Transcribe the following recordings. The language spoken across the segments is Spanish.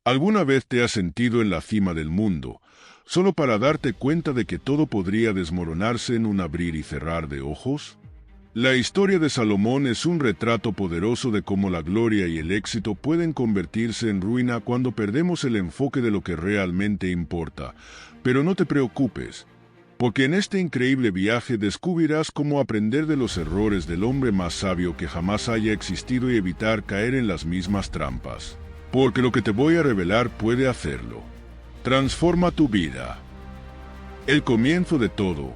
¿Alguna vez te has sentido en la cima del mundo, solo para darte cuenta de que todo podría desmoronarse en un abrir y cerrar de ojos? La historia de Salomón es un retrato poderoso de cómo la gloria y el éxito pueden convertirse en ruina cuando perdemos el enfoque de lo que realmente importa. Pero no te preocupes, porque en este increíble viaje descubrirás cómo aprender de los errores del hombre más sabio que jamás haya existido y evitar caer en las mismas trampas. Porque lo que te voy a revelar puede hacerlo. Transforma tu vida. El comienzo de todo.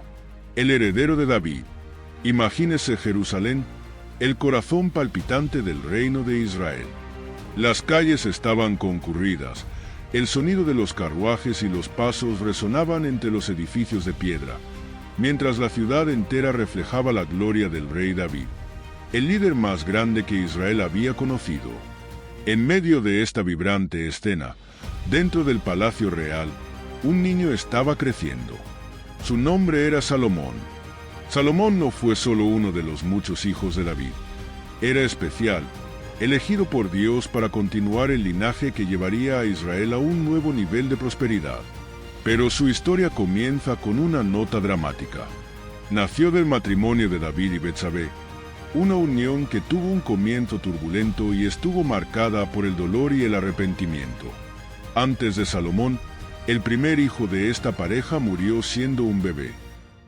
El heredero de David. Imagínese Jerusalén, el corazón palpitante del reino de Israel. Las calles estaban concurridas, el sonido de los carruajes y los pasos resonaban entre los edificios de piedra, mientras la ciudad entera reflejaba la gloria del rey David, el líder más grande que Israel había conocido. En medio de esta vibrante escena, dentro del palacio real, un niño estaba creciendo. Su nombre era Salomón. Salomón no fue solo uno de los muchos hijos de David. Era especial, elegido por Dios para continuar el linaje que llevaría a Israel a un nuevo nivel de prosperidad. Pero su historia comienza con una nota dramática. Nació del matrimonio de David y Betsabé, una unión que tuvo un comienzo turbulento y estuvo marcada por el dolor y el arrepentimiento. Antes de Salomón, el primer hijo de esta pareja murió siendo un bebé,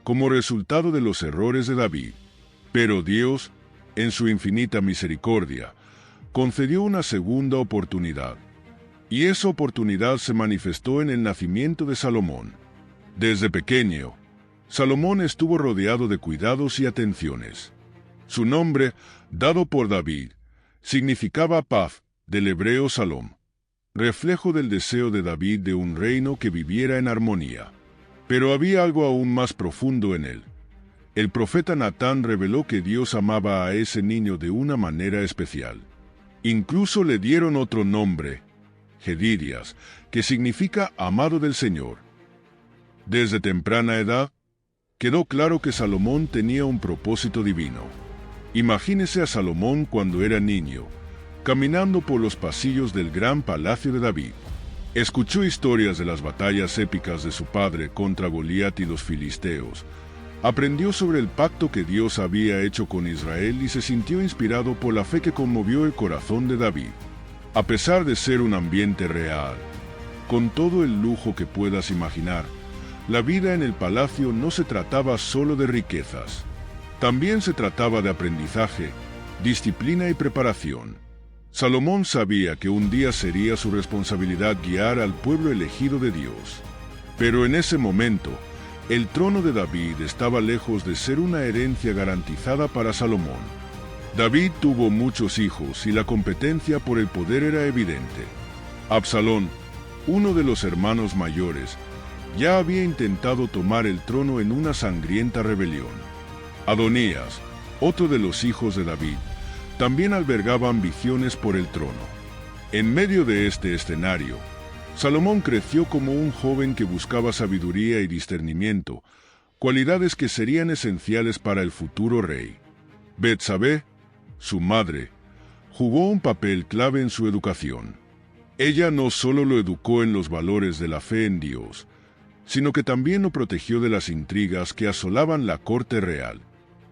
como resultado de los errores de David. Pero Dios, en su infinita misericordia, concedió una segunda oportunidad. Y esa oportunidad se manifestó en el nacimiento de Salomón. Desde pequeño, Salomón estuvo rodeado de cuidados y atenciones. Su nombre, dado por David, significaba paz, del hebreo Salom, reflejo del deseo de David de un reino que viviera en armonía. Pero había algo aún más profundo en él. El profeta Natán reveló que Dios amaba a ese niño de una manera especial. Incluso le dieron otro nombre, Jedidias, que significa amado del Señor. Desde temprana edad, quedó claro que Salomón tenía un propósito divino. Imagínese a Salomón cuando era niño, caminando por los pasillos del gran palacio de David. Escuchó historias de las batallas épicas de su padre contra Goliat y los filisteos. Aprendió sobre el pacto que Dios había hecho con Israel y se sintió inspirado por la fe que conmovió el corazón de David. A pesar de ser un ambiente real, con todo el lujo que puedas imaginar, la vida en el palacio no se trataba solo de riquezas. También se trataba de aprendizaje, disciplina y preparación. Salomón sabía que un día sería su responsabilidad guiar al pueblo elegido de Dios. Pero en ese momento, el trono de David estaba lejos de ser una herencia garantizada para Salomón. David tuvo muchos hijos y la competencia por el poder era evidente. Absalón, uno de los hermanos mayores, ya había intentado tomar el trono en una sangrienta rebelión. Adonías, otro de los hijos de David, también albergaba ambiciones por el trono. En medio de este escenario, Salomón creció como un joven que buscaba sabiduría y discernimiento, cualidades que serían esenciales para el futuro rey. Betsabé, su madre, jugó un papel clave en su educación. Ella no solo lo educó en los valores de la fe en Dios, sino que también lo protegió de las intrigas que asolaban la corte real.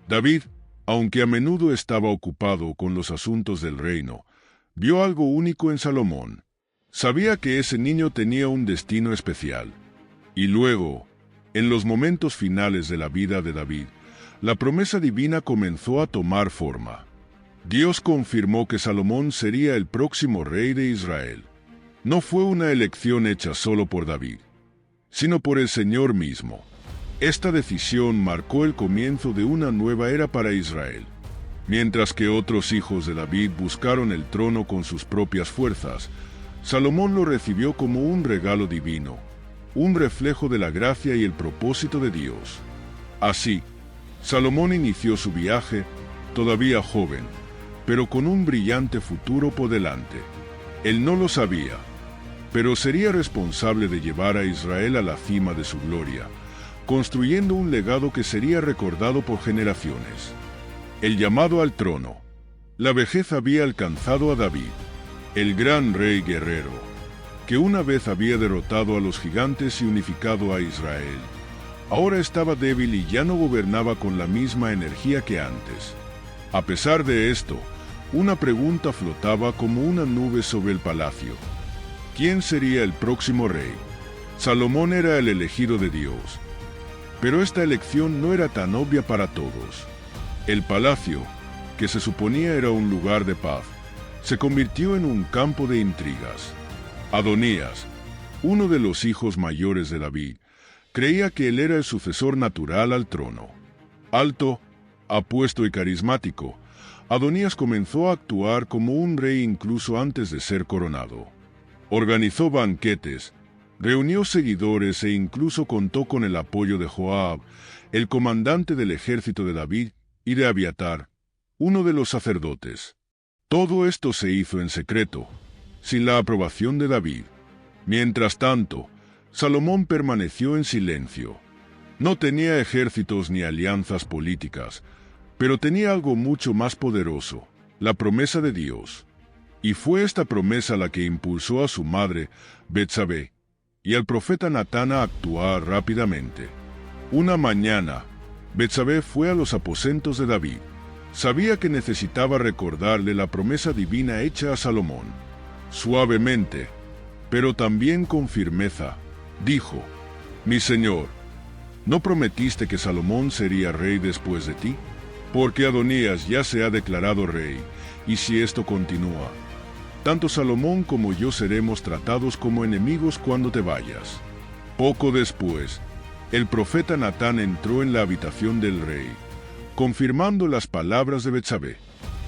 David, aunque a menudo estaba ocupado con los asuntos del reino, vio algo único en Salomón. Sabía que ese niño tenía un destino especial. Y luego, en los momentos finales de la vida de David, la promesa divina comenzó a tomar forma. Dios confirmó que Salomón sería el próximo rey de Israel. No fue una elección hecha solo por David, sino por el Señor mismo. Esta decisión marcó el comienzo de una nueva era para Israel. Mientras que otros hijos de David buscaron el trono con sus propias fuerzas, Salomón lo recibió como un regalo divino, un reflejo de la gracia y el propósito de Dios. Así, Salomón inició su viaje, todavía joven, pero con un brillante futuro por delante. Él no lo sabía, pero sería responsable de llevar a Israel a la cima de su gloria, construyendo un legado que sería recordado por generaciones. El llamado al trono. La vejez había alcanzado a David, el gran rey guerrero. que una vez había derrotado a los gigantes y unificado a Israel, ahora estaba débil y ya no gobernaba con la misma energía que antes. A pesar de esto, una pregunta flotaba como una nube sobre el palacio. ¿Quién sería el próximo rey? Salomón era el elegido de Dios. Pero esta elección no era tan obvia para todos. El palacio, que se suponía era un lugar de paz, se convirtió en un campo de intrigas. Adonías, uno de los hijos mayores de David, creía que él era el sucesor natural al trono. Alto, apuesto y carismático, Adonías comenzó a actuar como un rey incluso antes de ser coronado. Organizó banquetes, reunió seguidores e incluso contó con el apoyo de Joab, el comandante del ejército de David, y de Abiatar, uno de los sacerdotes. Todo esto se hizo en secreto, sin la aprobación de David. Mientras tanto, Salomón permaneció en silencio. No tenía ejércitos ni alianzas políticas, pero tenía algo mucho más poderoso, la promesa de Dios. Y fue esta promesa la que impulsó a su madre, Betsabé, y al profeta Natán a actuar rápidamente. Una mañana, Betsabé fue a los aposentos de David. Sabía que necesitaba recordarle la promesa divina hecha a Salomón. Suavemente, pero también con firmeza, dijo: «Mi señor, ¿no prometiste que Salomón sería rey después de ti? Porque Adonías ya se ha declarado rey, y si esto continúa, tanto Salomón como yo seremos tratados como enemigos cuando te vayas». Poco después, el profeta Natán entró en la habitación del rey, confirmando las palabras de Betsabé.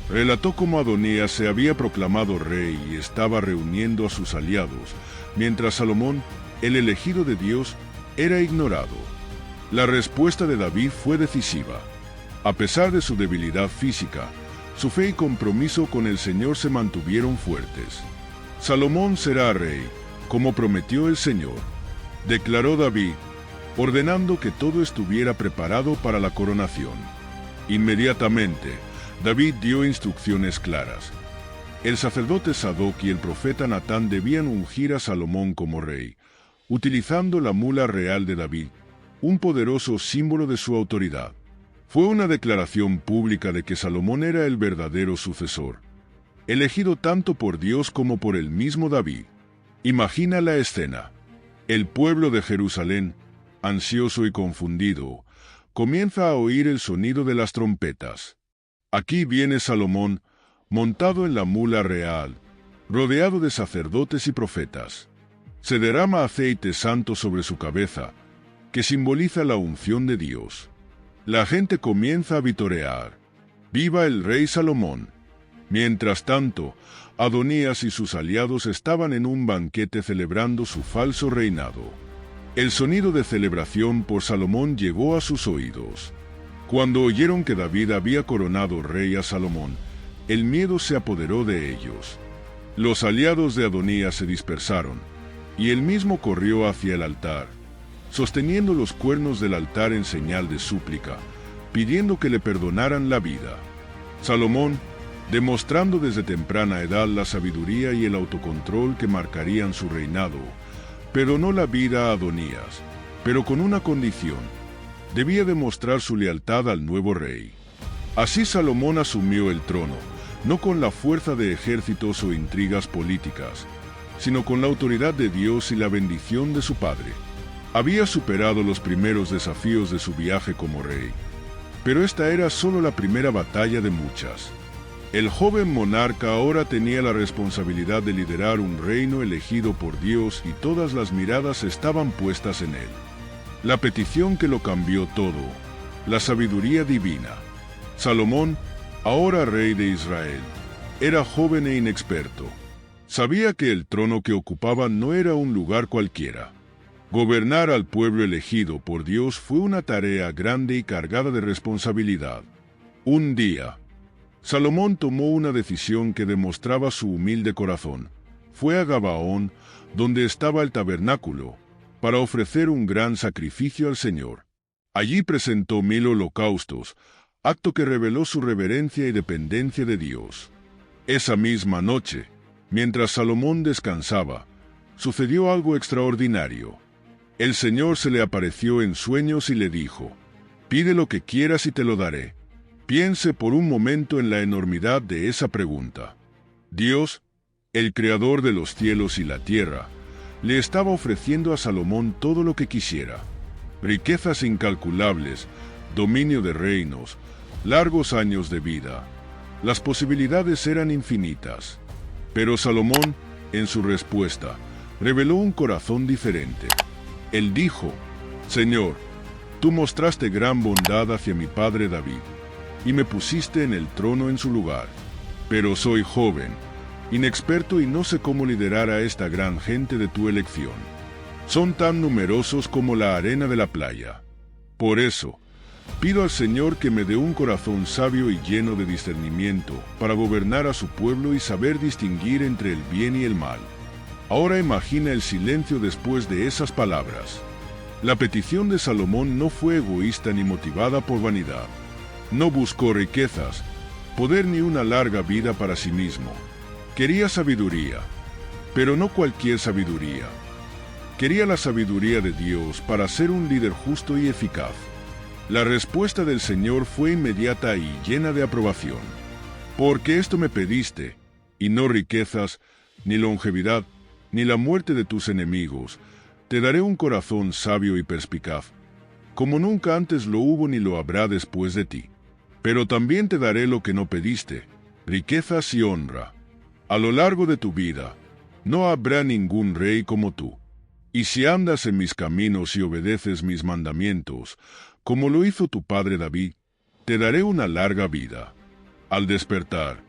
Relató cómo Adonías se había proclamado rey y estaba reuniendo a sus aliados, mientras Salomón, el elegido de Dios, era ignorado. La respuesta de David fue decisiva. A pesar de su debilidad física, su fe y compromiso con el Señor se mantuvieron fuertes. «Salomón será rey, como prometió el Señor», declaró David, ordenando que todo estuviera preparado para la coronación. Inmediatamente, David dio instrucciones claras. El sacerdote Sadoc y el profeta Natán debían ungir a Salomón como rey, utilizando la mula real de David, un poderoso símbolo de su autoridad. Fue una declaración pública de que Salomón era el verdadero sucesor, elegido tanto por Dios como por el mismo David. Imagina la escena. El pueblo de Jerusalén, ansioso y confundido, comienza a oír el sonido de las trompetas. Aquí viene Salomón, montado en la mula real, rodeado de sacerdotes y profetas. Se derrama aceite santo sobre su cabeza, que simboliza la unción de Dios. La gente comienza a vitorear: «¡Viva el rey Salomón!». Mientras tanto, Adonías y sus aliados estaban en un banquete celebrando su falso reinado. El sonido de celebración por Salomón llegó a sus oídos. Cuando oyeron que David había coronado rey a Salomón, el miedo se apoderó de ellos. Los aliados de Adonías se dispersaron, y él mismo corrió hacia el altar, sosteniendo los cuernos del altar en señal de súplica, pidiendo que le perdonaran la vida. Salomón, demostrando desde temprana edad la sabiduría y el autocontrol que marcarían su reinado, perdonó la vida a Adonías, pero con una condición: debía demostrar su lealtad al nuevo rey. Así Salomón asumió el trono, no con la fuerza de ejércitos o intrigas políticas, sino con la autoridad de Dios y la bendición de su padre. Había superado los primeros desafíos de su viaje como rey, pero esta era solo la primera batalla de muchas. El joven monarca ahora tenía la responsabilidad de liderar un reino elegido por Dios y todas las miradas estaban puestas en él. La petición que lo cambió todo, la sabiduría divina. Salomón, ahora rey de Israel, era joven e inexperto. Sabía que el trono que ocupaba no era un lugar cualquiera. Gobernar al pueblo elegido por Dios fue una tarea grande y cargada de responsabilidad. Un día, Salomón tomó una decisión que demostraba su humilde corazón. Fue a Gabaón, donde estaba el tabernáculo, para ofrecer un gran sacrificio al Señor. Allí presentó 1000 holocaustos, acto que reveló su reverencia y dependencia de Dios. Esa misma noche, mientras Salomón descansaba, sucedió algo extraordinario. El Señor se le apareció en sueños y le dijo: «Pide lo que quieras y te lo daré». Piense por un momento en la enormidad de esa pregunta. Dios, el creador de los cielos y la tierra, le estaba ofreciendo a Salomón todo lo que quisiera: riquezas incalculables, dominio de reinos, largos años de vida. Las posibilidades eran infinitas. Pero Salomón, en su respuesta, reveló un corazón diferente. Él dijo: «Señor, tú mostraste gran bondad hacia mi padre David, y me pusiste en el trono en su lugar. Pero soy joven, inexperto y no sé cómo liderar a esta gran gente de tu elección. Son tan numerosos como la arena de la playa. Por eso, pido al Señor que me dé un corazón sabio y lleno de discernimiento para gobernar a su pueblo y saber distinguir entre el bien y el mal». Ahora imagina el silencio después de esas palabras. La petición de Salomón no fue egoísta ni motivada por vanidad. No buscó riquezas, poder ni una larga vida para sí mismo. Quería sabiduría, pero no cualquier sabiduría. Quería la sabiduría de Dios para ser un líder justo y eficaz. La respuesta del Señor fue inmediata y llena de aprobación. «Porque esto me pediste, y no riquezas, ni longevidad, ni la muerte de tus enemigos, te daré un corazón sabio y perspicaz, como nunca antes lo hubo ni lo habrá después de ti. Pero también te daré lo que no pediste, riquezas y honra. A lo largo de tu vida, no habrá ningún rey como tú. Y si andas en mis caminos y obedeces mis mandamientos, como lo hizo tu padre David, te daré una larga vida». Al despertar,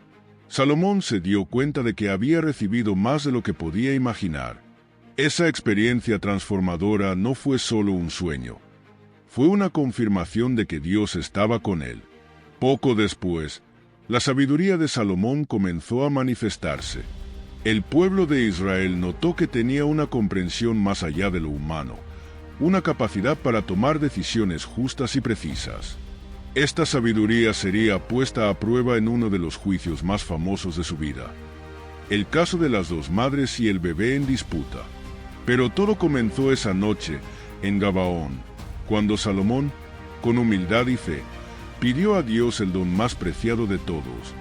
Salomón se dio cuenta de que había recibido más de lo que podía imaginar. Esa experiencia transformadora no fue solo un sueño. Fue una confirmación de que Dios estaba con él. Poco después, la sabiduría de Salomón comenzó a manifestarse. El pueblo de Israel notó que tenía una comprensión más allá de lo humano, una capacidad para tomar decisiones justas y precisas. Esta sabiduría sería puesta a prueba en uno de los juicios más famosos de su vida: el caso de las dos madres y el bebé en disputa. Pero todo comenzó esa noche en Gabaón, cuando Salomón, con humildad y fe, pidió a Dios el don más preciado de todos,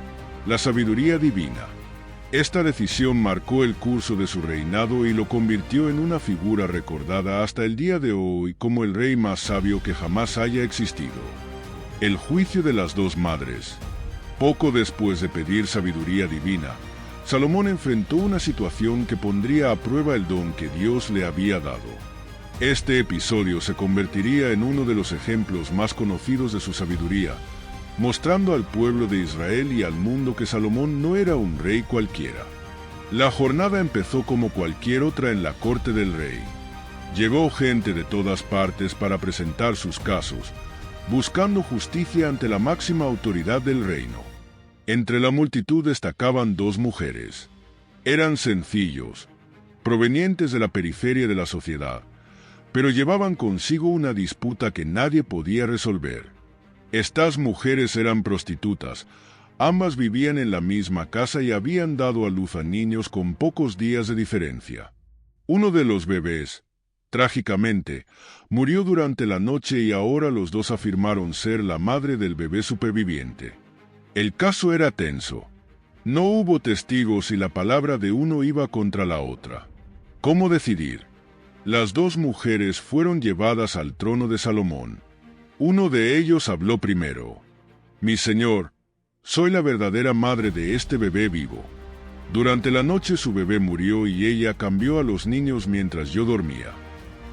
la sabiduría divina. Esta decisión marcó el curso de su reinado y lo convirtió en una figura recordada hasta el día de hoy como el rey más sabio que jamás haya existido. El juicio de las dos madres. Poco después de pedir sabiduría divina, Salomón enfrentó una situación que pondría a prueba el don que Dios le había dado. Este episodio se convertiría en uno de los ejemplos más conocidos de su sabiduría, mostrando al pueblo de Israel y al mundo que Salomón no era un rey cualquiera. La jornada empezó como cualquier otra en la corte del rey. Llegó gente de todas partes para presentar sus casos, buscando justicia ante la máxima autoridad del reino. Entre la multitud destacaban dos mujeres. Eran sencillos, provenientes de la periferia de la sociedad, pero llevaban consigo una disputa que nadie podía resolver. Estas mujeres eran prostitutas. Ambas vivían en la misma casa y habían dado a luz a niños con pocos días de diferencia. Uno de los bebés, trágicamente, murió durante la noche y ahora los dos afirmaron ser la madre del bebé superviviente. El caso era tenso. No hubo testigos y la palabra de uno iba contra la otra. ¿Cómo decidir? Las dos mujeres fueron llevadas al trono de Salomón. Uno de ellos habló primero. «Mi señor, soy la verdadera madre de este bebé vivo. Durante la noche su bebé murió y ella cambió a los niños mientras yo dormía.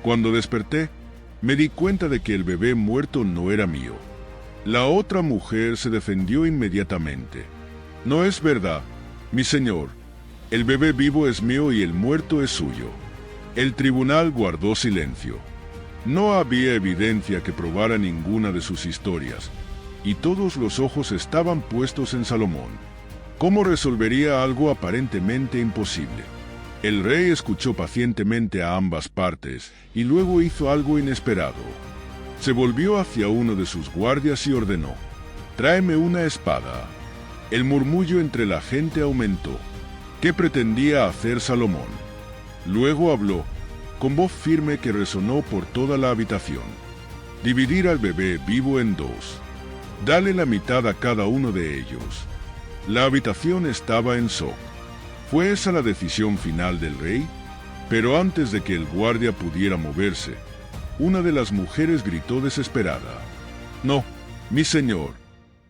Cuando desperté, me di cuenta de que el bebé muerto no era mío». La otra mujer se defendió inmediatamente. «No es verdad, mi señor. El bebé vivo es mío y el muerto es suyo». El tribunal guardó silencio. No había evidencia que probara ninguna de sus historias, y todos los ojos estaban puestos en Salomón. ¿Cómo resolvería algo aparentemente imposible? El rey escuchó pacientemente a ambas partes y luego hizo algo inesperado. Se volvió hacia uno de sus guardias y ordenó: «Tráeme una espada». El murmullo entre la gente aumentó. ¿Qué pretendía hacer Salomón? Luego habló, con voz firme que resonó por toda la habitación. Dividir al bebé vivo en dos. Dale la mitad a cada uno de ellos. La habitación estaba en shock. ¿Fue esa la decisión final del rey? Pero antes de que el guardia pudiera moverse, una de las mujeres gritó desesperada. No, mi señor,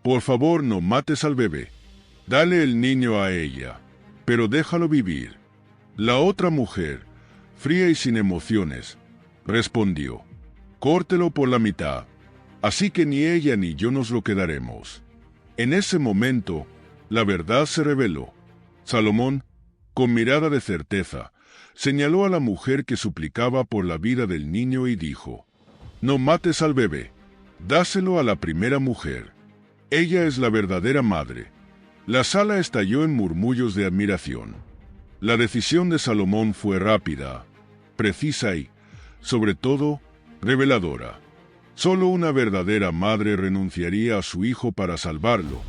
por favor no mates al bebé. Dale el niño a ella, pero déjalo vivir. La otra mujer, fría y sin emociones, respondió, córtelo por la mitad, así que ni ella ni yo nos lo quedaremos. En ese momento, la verdad se reveló. Salomón, con mirada de certeza, señaló a la mujer que suplicaba por la vida del niño y dijo, no mates al bebé, dáselo a la primera mujer. Ella es la verdadera madre. La sala estalló en murmullos de admiración. La decisión de Salomón fue rápida, precisa y, sobre todo, reveladora. Solo una verdadera madre renunciaría a su hijo para salvarlo,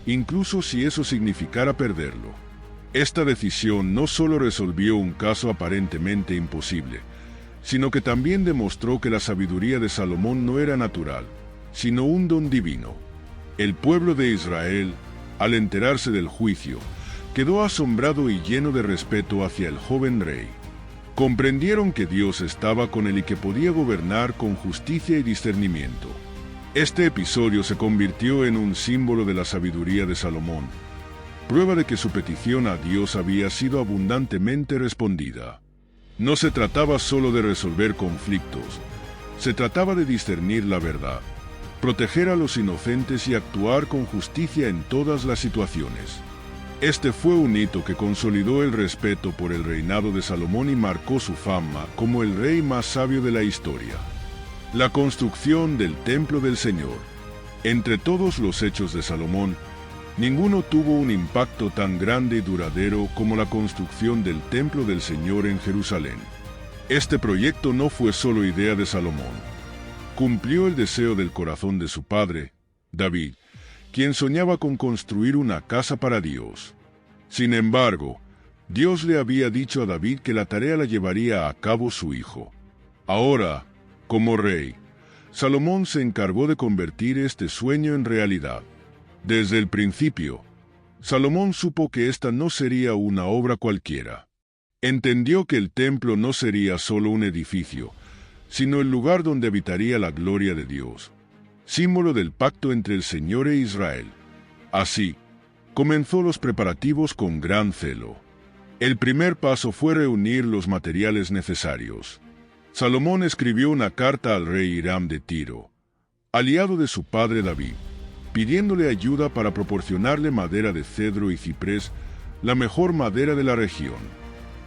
incluso si eso significara perderlo. Esta decisión no solo resolvió un caso aparentemente imposible, sino que también demostró que la sabiduría de Salomón no era natural, sino un don divino. El pueblo de Israel, al enterarse del juicio, quedó asombrado y lleno de respeto hacia el joven rey. Comprendieron que Dios estaba con él y que podía gobernar con justicia y discernimiento. Este episodio se convirtió en un símbolo de la sabiduría de Salomón, prueba de que su petición a Dios había sido abundantemente respondida. No se trataba solo de resolver conflictos, se trataba de discernir la verdad, proteger a los inocentes y actuar con justicia en todas las situaciones. Este fue un hito que consolidó el respeto por el reinado de Salomón y marcó su fama como el rey más sabio de la historia. La construcción del Templo del Señor. Entre todos los hechos de Salomón, ninguno tuvo un impacto tan grande y duradero como la construcción del Templo del Señor en Jerusalén. Este proyecto no fue solo idea de Salomón. Cumplió el deseo del corazón de su padre, David, quien soñaba con construir una casa para Dios. Sin embargo, Dios le había dicho a David que la tarea la llevaría a cabo su hijo. Ahora, como rey, Salomón se encargó de convertir este sueño en realidad. Desde el principio, Salomón supo que esta no sería una obra cualquiera. Entendió que el templo no sería solo un edificio, sino el lugar donde habitaría la gloria de Dios, símbolo del pacto entre el Señor e Israel. Así, comenzó los preparativos con gran celo. El primer paso fue reunir los materiales necesarios. Salomón escribió una carta al rey Hiram de Tiro, aliado de su padre David, pidiéndole ayuda para proporcionarle madera de cedro y ciprés, la mejor madera de la región.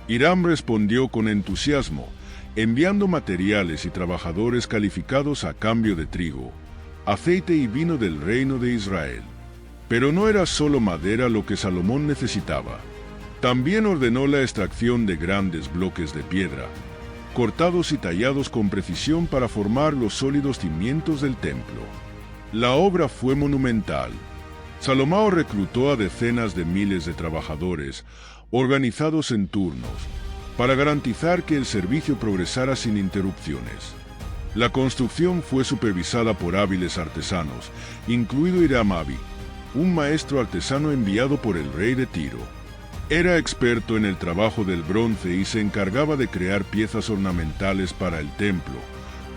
Hiram respondió con entusiasmo, enviando materiales y trabajadores calificados a cambio de trigo, aceite y vino del reino de Israel. Pero no era solo madera lo que Salomón necesitaba. También ordenó la extracción de grandes bloques de piedra, cortados y tallados con precisión para formar los sólidos cimientos del templo. La obra fue monumental. Salomón reclutó a decenas de miles de trabajadores, organizados en turnos, para garantizar que el servicio progresara sin interrupciones. La construcción fue supervisada por hábiles artesanos, incluido Hiram Abi, un maestro artesano enviado por el rey de Tiro. Era experto en el trabajo del bronce y se encargaba de crear piezas ornamentales para el templo,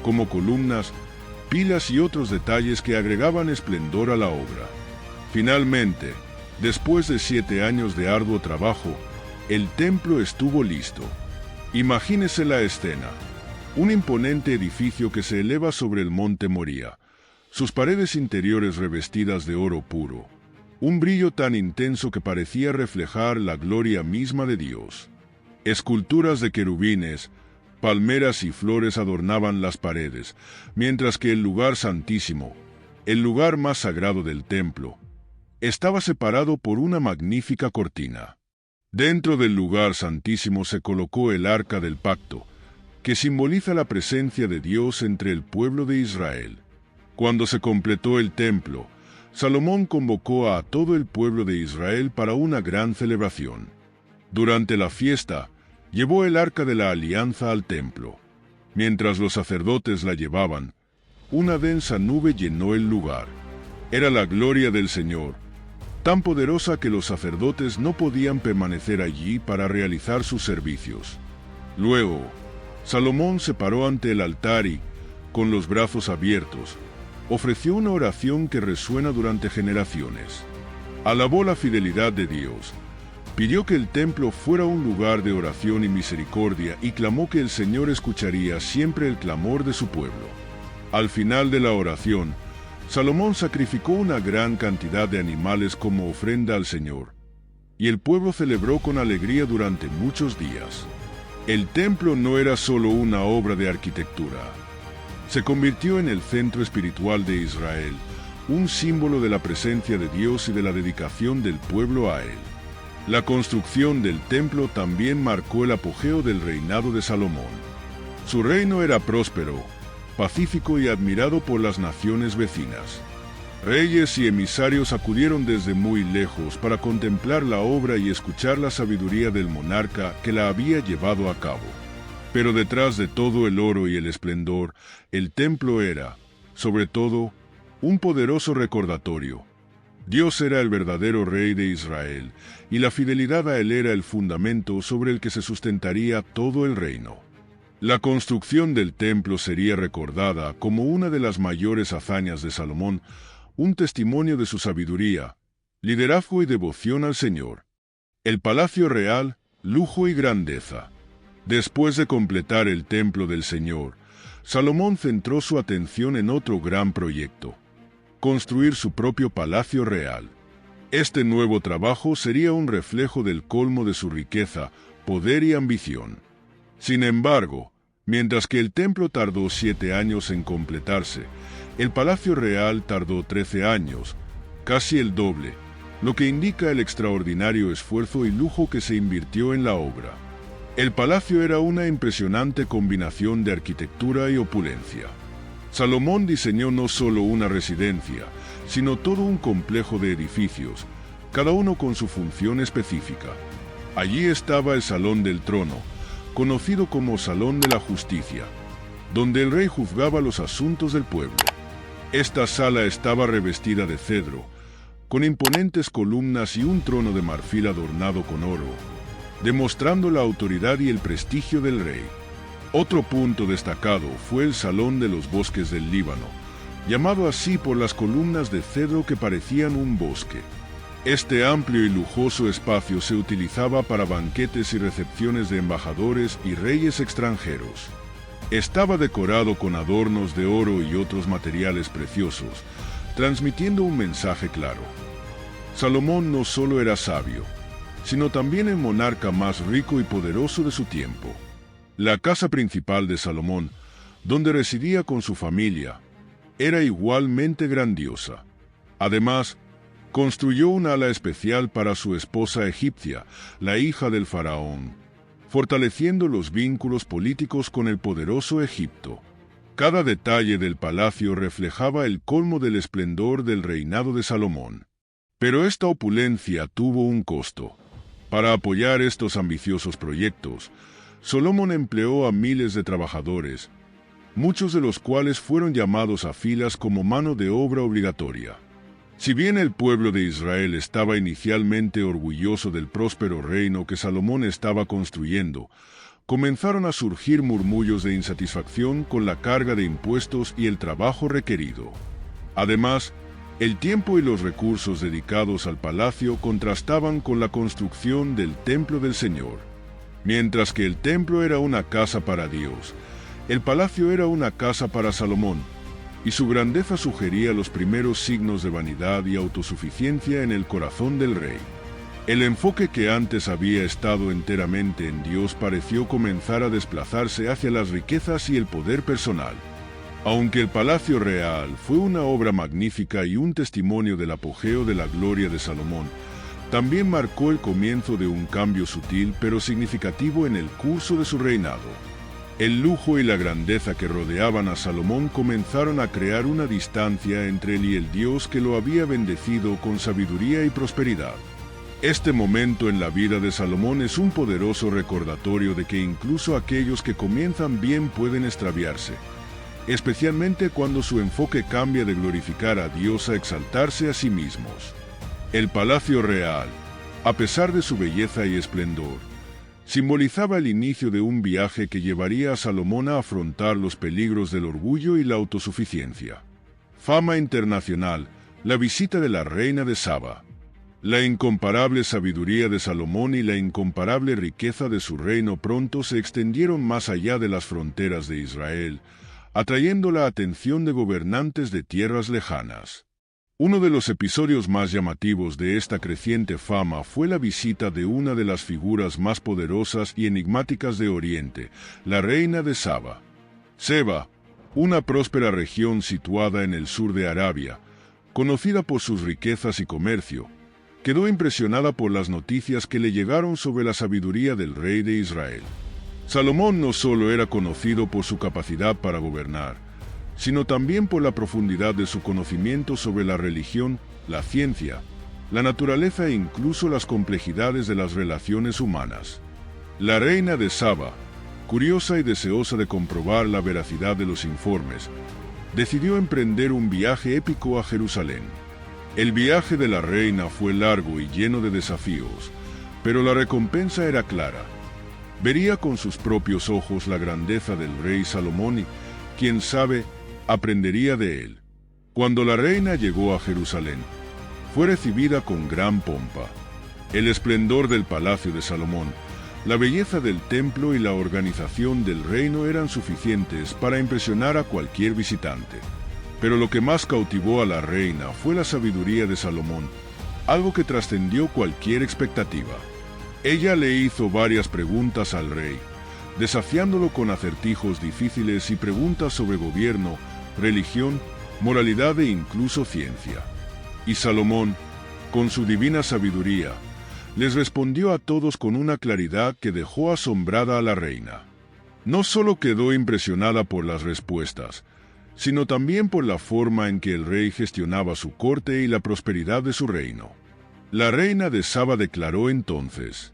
como columnas, pilas y otros detalles que agregaban esplendor a la obra. Finalmente, después de 7 años de arduo trabajo, el templo estuvo listo. Imagínese la escena. Un imponente edificio que se eleva sobre el monte Moría, sus paredes interiores revestidas de oro puro, un brillo tan intenso que parecía reflejar la gloria misma de Dios. Esculturas de querubines, palmeras y flores adornaban las paredes, mientras que el lugar santísimo, el lugar más sagrado del templo, estaba separado por una magnífica cortina. Dentro del lugar santísimo se colocó el arca del pacto, que simboliza la presencia de Dios entre el pueblo de Israel. Cuando se completó el templo, Salomón convocó a todo el pueblo de Israel para una gran celebración. Durante la fiesta, llevó el arca de la alianza al templo. Mientras los sacerdotes la llevaban, una densa nube llenó el lugar. Era la gloria del Señor, tan poderosa que los sacerdotes no podían permanecer allí para realizar sus servicios. Luego, Salomón se paró ante el altar y, con los brazos abiertos, ofreció una oración que resuena durante generaciones. Alabó la fidelidad de Dios, pidió que el templo fuera un lugar de oración y misericordia y clamó que el Señor escucharía siempre el clamor de su pueblo. Al final de la oración, Salomón sacrificó una gran cantidad de animales como ofrenda al Señor, y el pueblo celebró con alegría durante muchos días. El templo no era solo una obra de arquitectura. Se convirtió en el centro espiritual de Israel, un símbolo de la presencia de Dios y de la dedicación del pueblo a Él. La construcción del templo también marcó el apogeo del reinado de Salomón. Su reino era próspero, pacífico y admirado por las naciones vecinas. Reyes y emisarios acudieron desde muy lejos para contemplar la obra y escuchar la sabiduría del monarca que la había llevado a cabo. Pero detrás de todo el oro y el esplendor, el templo era, sobre todo, un poderoso recordatorio. Dios era el verdadero rey de Israel, y la fidelidad a él era el fundamento sobre el que se sustentaría todo el reino. La construcción del templo sería recordada como una de las mayores hazañas de Salomón, un testimonio de su sabiduría, liderazgo y devoción al Señor. El palacio real, lujo y grandeza. Después de completar el templo del Señor, Salomón centró su atención en otro gran proyecto: construir su propio palacio real. Este nuevo trabajo sería un reflejo del colmo de su riqueza, poder y ambición. Sin embargo, mientras que el templo tardó 7 años en completarse, el palacio real tardó 13 años, casi el doble, lo que indica el extraordinario esfuerzo y lujo que se invirtió en la obra. El palacio era una impresionante combinación de arquitectura y opulencia. Salomón diseñó no solo una residencia, sino todo un complejo de edificios, cada uno con su función específica. Allí estaba el Salón del Trono, conocido como Salón de la Justicia, donde el rey juzgaba los asuntos del pueblo. Esta sala estaba revestida de cedro, con imponentes columnas y un trono de marfil adornado con oro, demostrando la autoridad y el prestigio del rey. Otro punto destacado fue el Salón de los Bosques del Líbano, llamado así por las columnas de cedro que parecían un bosque. Este amplio y lujoso espacio se utilizaba para banquetes y recepciones de embajadores y reyes extranjeros. Estaba decorado con adornos de oro y otros materiales preciosos, transmitiendo un mensaje claro. Salomón no solo era sabio, sino también el monarca más rico y poderoso de su tiempo. La casa principal de Salomón, donde residía con su familia, era igualmente grandiosa. Además, construyó un ala especial para su esposa egipcia, la hija del faraón, fortaleciendo los vínculos políticos con el poderoso Egipto. Cada detalle del palacio reflejaba el colmo del esplendor del reinado de Salomón. Pero esta opulencia tuvo un costo. Para apoyar estos ambiciosos proyectos, Salomón empleó a miles de trabajadores, muchos de los cuales fueron llamados a filas como mano de obra obligatoria. Si bien el pueblo de Israel estaba inicialmente orgulloso del próspero reino que Salomón estaba construyendo, comenzaron a surgir murmullos de insatisfacción con la carga de impuestos y el trabajo requerido. Además, el tiempo y los recursos dedicados al palacio contrastaban con la construcción del templo del Señor. Mientras que el templo era una casa para Dios, el palacio era una casa para Salomón, y su grandeza sugería los primeros signos de vanidad y autosuficiencia en el corazón del rey. El enfoque que antes había estado enteramente en Dios pareció comenzar a desplazarse hacia las riquezas y el poder personal. Aunque el palacio real fue una obra magnífica y un testimonio del apogeo de la gloria de Salomón, también marcó el comienzo de un cambio sutil pero significativo en el curso de su reinado. El lujo y la grandeza que rodeaban a Salomón comenzaron a crear una distancia entre él y el Dios que lo había bendecido con sabiduría y prosperidad. Este momento en la vida de Salomón es un poderoso recordatorio de que incluso aquellos que comienzan bien pueden extraviarse, especialmente cuando su enfoque cambia de glorificar a Dios a exaltarse a sí mismos. El palacio real, a pesar de su belleza y esplendor, simbolizaba el inicio de un viaje que llevaría a Salomón a afrontar los peligros del orgullo y la autosuficiencia. Fama internacional, la visita de la reina de Saba. La incomparable sabiduría de Salomón y la incomparable riqueza de su reino pronto se extendieron más allá de las fronteras de Israel, atrayendo la atención de gobernantes de tierras lejanas. Uno de los episodios más llamativos de esta creciente fama fue la visita de una de las figuras más poderosas y enigmáticas de Oriente, la reina de Saba. Seba, una próspera región situada en el sur de Arabia, conocida por sus riquezas y comercio, quedó impresionada por las noticias que le llegaron sobre la sabiduría del rey de Israel. Salomón no solo era conocido por su capacidad para gobernar, sino también por la profundidad de su conocimiento sobre la religión, la ciencia, la naturaleza e incluso las complejidades de las relaciones humanas. La reina de Saba, curiosa y deseosa de comprobar la veracidad de los informes, decidió emprender un viaje épico a Jerusalén. El viaje de la reina fue largo y lleno de desafíos, pero la recompensa era clara. Vería con sus propios ojos la grandeza del rey Salomón y, quién sabe, aprendería de él. Cuando la reina llegó a Jerusalén, fue recibida con gran pompa. El esplendor del palacio de Salomón, la belleza del templo y la organización del reino eran suficientes para impresionar a cualquier visitante. Pero lo que más cautivó a la reina fue la sabiduría de Salomón, algo que trascendió cualquier expectativa. Ella le hizo varias preguntas al rey, desafiándolo con acertijos difíciles y preguntas sobre gobierno, religión, moralidad e incluso ciencia. Y Salomón, con su divina sabiduría, les respondió a todos con una claridad que dejó asombrada a la reina. No solo quedó impresionada por las respuestas, sino también por la forma en que el rey gestionaba su corte y la prosperidad de su reino. La reina de Saba declaró entonces: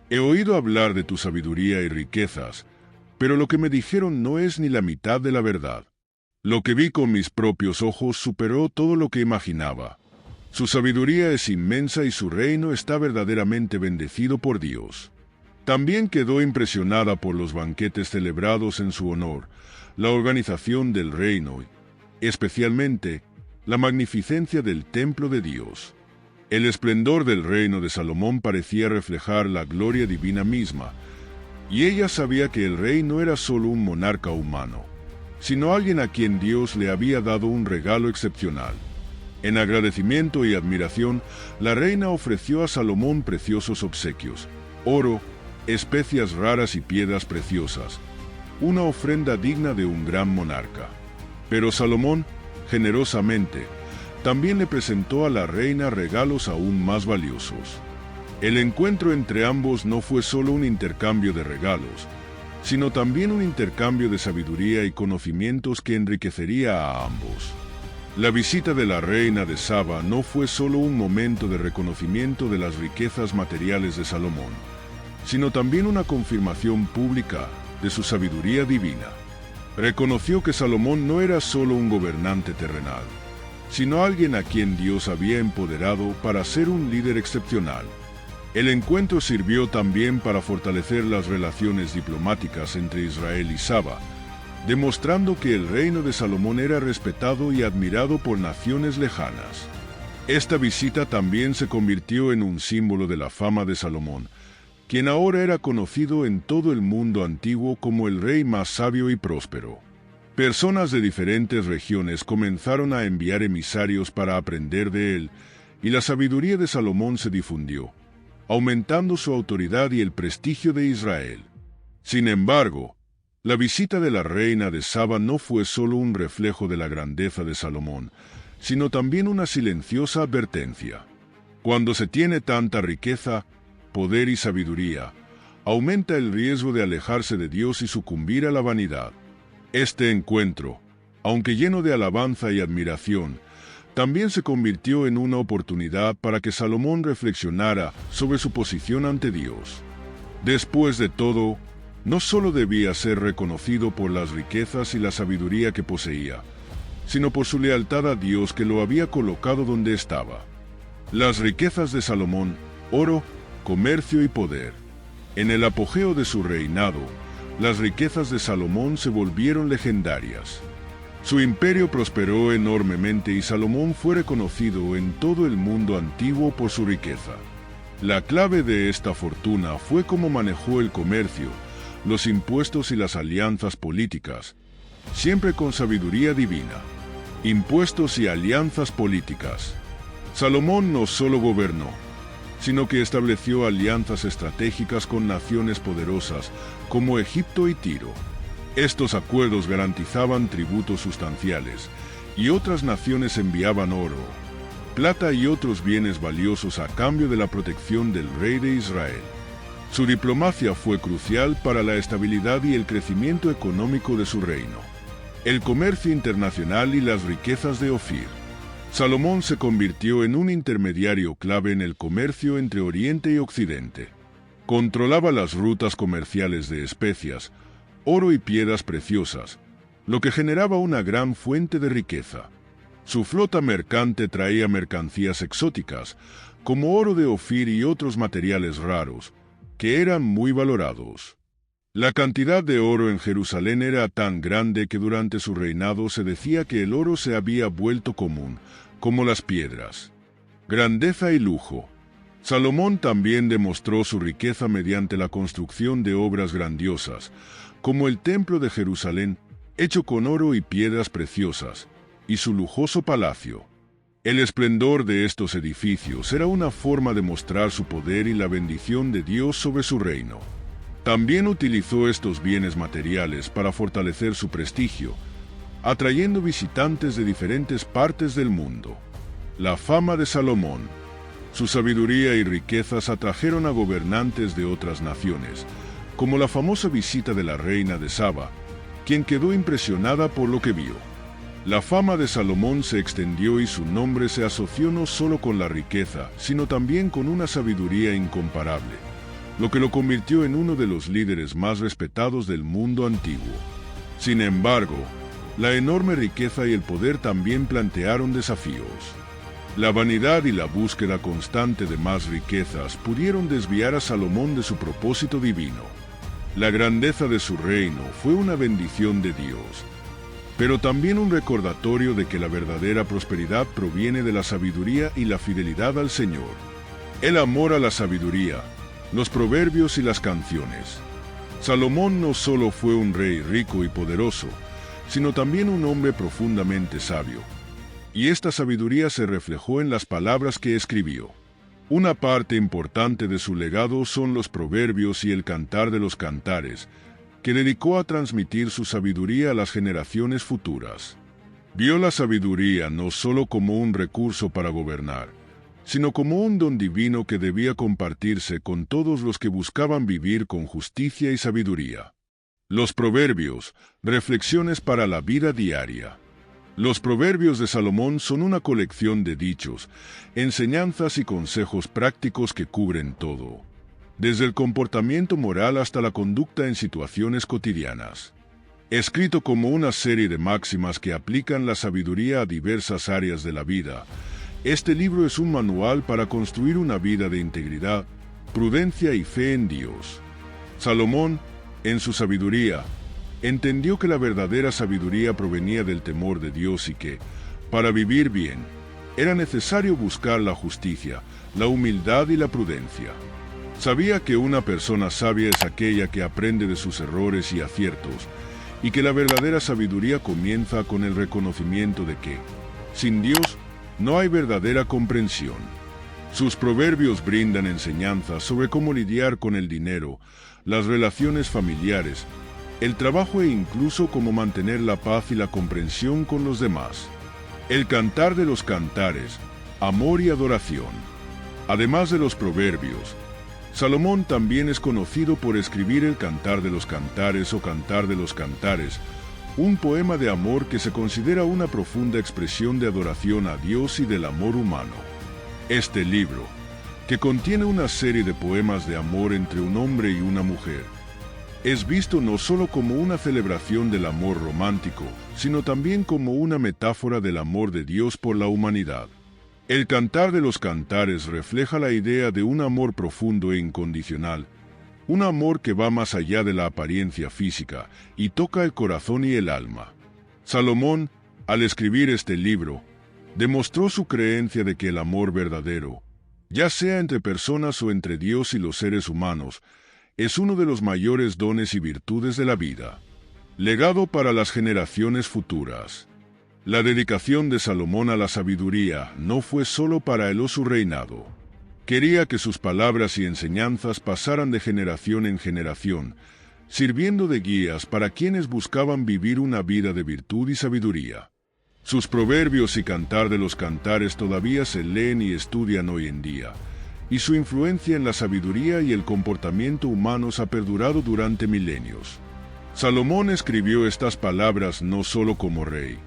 «He oído hablar de tu sabiduría y riquezas, pero lo que me dijeron no es ni la mitad de la verdad. Lo que vi con mis propios ojos superó todo lo que imaginaba. Su sabiduría es inmensa y su reino está verdaderamente bendecido por Dios». También quedó impresionada por los banquetes celebrados en su honor, la organización del reino y, especialmente, la magnificencia del templo de Dios. El esplendor del reino de Salomón parecía reflejar la gloria divina misma, y ella sabía que el rey no era solo un monarca humano, sino alguien a quien Dios le había dado un regalo excepcional. En agradecimiento y admiración, la reina ofreció a Salomón preciosos obsequios: oro, especias raras y piedras preciosas, una ofrenda digna de un gran monarca. Pero Salomón, generosamente, también le presentó a la reina regalos aún más valiosos. El encuentro entre ambos no fue solo un intercambio de regalos, sino también un intercambio de sabiduría y conocimientos que enriquecería a ambos. La visita de la reina de Saba no fue solo un momento de reconocimiento de las riquezas materiales de Salomón, sino también una confirmación pública de su sabiduría divina. Reconoció que Salomón no era solo un gobernante terrenal, sino alguien a quien Dios había empoderado para ser un líder excepcional. El encuentro sirvió también para fortalecer las relaciones diplomáticas entre Israel y Saba, demostrando que el reino de Salomón era respetado y admirado por naciones lejanas. Esta visita también se convirtió en un símbolo de la fama de Salomón, quien ahora era conocido en todo el mundo antiguo como el rey más sabio y próspero. Personas de diferentes regiones comenzaron a enviar emisarios para aprender de él, y la sabiduría de Salomón se difundió, aumentando su autoridad y el prestigio de Israel. Sin embargo, la visita de la reina de Saba no fue solo un reflejo de la grandeza de Salomón, sino también una silenciosa advertencia. Cuando se tiene tanta riqueza, poder y sabiduría, aumenta el riesgo de alejarse de Dios y sucumbir a la vanidad. Este encuentro, aunque lleno de alabanza y admiración, también se convirtió en una oportunidad para que Salomón reflexionara sobre su posición ante Dios. Después de todo, no solo debía ser reconocido por las riquezas y la sabiduría que poseía, sino por su lealtad a Dios que lo había colocado donde estaba. Las riquezas de Salomón, oro, comercio y poder. En el apogeo de su reinado, las riquezas de Salomón se volvieron legendarias. Su imperio prosperó enormemente y Salomón fue reconocido en todo el mundo antiguo por su riqueza. La clave de esta fortuna fue cómo manejó el comercio, los impuestos y las alianzas políticas, siempre con sabiduría divina. Impuestos y alianzas políticas. Salomón no solo gobernó, sino que estableció alianzas estratégicas con naciones poderosas como Egipto y Tiro. Estos acuerdos garantizaban tributos sustanciales, y otras naciones enviaban oro, plata y otros bienes valiosos a cambio de la protección del rey de Israel. Su diplomacia fue crucial para la estabilidad y el crecimiento económico de su reino. El comercio internacional y las riquezas de Ofir. Salomón se convirtió en un intermediario clave en el comercio entre Oriente y Occidente. Controlaba las rutas comerciales de especias, oro y piedras preciosas, lo que generaba una gran fuente de riqueza. Su flota mercante traía mercancías exóticas, como oro de Ofir y otros materiales raros, que eran muy valorados. La cantidad de oro en Jerusalén era tan grande que durante su reinado se decía que el oro se había vuelto común, como las piedras. Grandeza y lujo. Salomón también demostró su riqueza mediante la construcción de obras grandiosas, como el Templo de Jerusalén, hecho con oro y piedras preciosas, y su lujoso palacio. El esplendor de estos edificios era una forma de mostrar su poder y la bendición de Dios sobre su reino. También utilizó estos bienes materiales para fortalecer su prestigio, atrayendo visitantes de diferentes partes del mundo. La fama de Salomón. Su sabiduría y riquezas atrajeron a gobernantes de otras naciones, como la famosa visita de la reina de Saba, quien quedó impresionada por lo que vio. La fama de Salomón se extendió y su nombre se asoció no solo con la riqueza, sino también con una sabiduría incomparable, lo que lo convirtió en uno de los líderes más respetados del mundo antiguo. Sin embargo, la enorme riqueza y el poder también plantearon desafíos. La vanidad y la búsqueda constante de más riquezas pudieron desviar a Salomón de su propósito divino. La grandeza de su reino fue una bendición de Dios, pero también un recordatorio de que la verdadera prosperidad proviene de la sabiduría y la fidelidad al Señor. El amor a la sabiduría, los proverbios y las canciones. Salomón no solo fue un rey rico y poderoso, sino también un hombre profundamente sabio. Y esta sabiduría se reflejó en las palabras que escribió. Una parte importante de su legado son los proverbios y el cantar de los cantares, que dedicó a transmitir su sabiduría a las generaciones futuras. Vio la sabiduría no solo como un recurso para gobernar, sino como un don divino que debía compartirse con todos los que buscaban vivir con justicia y sabiduría. Los proverbios, reflexiones para la vida diaria. Los proverbios de Salomón son una colección de dichos, enseñanzas y consejos prácticos que cubren todo, desde el comportamiento moral hasta la conducta en situaciones cotidianas. Escrito como una serie de máximas que aplican la sabiduría a diversas áreas de la vida, este libro es un manual para construir una vida de integridad, prudencia y fe en Dios. Salomón, en su sabiduría, entendió que la verdadera sabiduría provenía del temor de Dios y que, para vivir bien, era necesario buscar la justicia, la humildad y la prudencia. Sabía que una persona sabia es aquella que aprende de sus errores y aciertos, y que la verdadera sabiduría comienza con el reconocimiento de que, sin Dios, no hay verdadera comprensión. Sus proverbios brindan enseñanzas sobre cómo lidiar con el dinero, las relaciones familiares, el trabajo e incluso cómo mantener la paz y la comprensión con los demás. El cantar de los cantares, amor y adoración. Además de los proverbios, Salomón también es conocido por escribir el Cantar de los Cantares o Cantar de los Cantares, un poema de amor que se considera una profunda expresión de adoración a Dios y del amor humano. Este libro, que contiene una serie de poemas de amor entre un hombre y una mujer, es visto no solo como una celebración del amor romántico, sino también como una metáfora del amor de Dios por la humanidad. El Cantar de los Cantares refleja la idea de un amor profundo e incondicional, un amor que va más allá de la apariencia física y toca el corazón y el alma. Salomón, al escribir este libro, demostró su creencia de que el amor verdadero, ya sea entre personas o entre Dios y los seres humanos, es uno de los mayores dones y virtudes de la vida. Legado para las generaciones futuras. La dedicación de Salomón a la sabiduría no fue solo para él o su reinado. Quería que sus palabras y enseñanzas pasaran de generación en generación, sirviendo de guías para quienes buscaban vivir una vida de virtud y sabiduría. Sus proverbios y Cantar de los Cantares todavía se leen y estudian hoy en día, y su influencia en la sabiduría y el comportamiento humanos ha perdurado durante milenios. Salomón escribió estas palabras no solo como rey,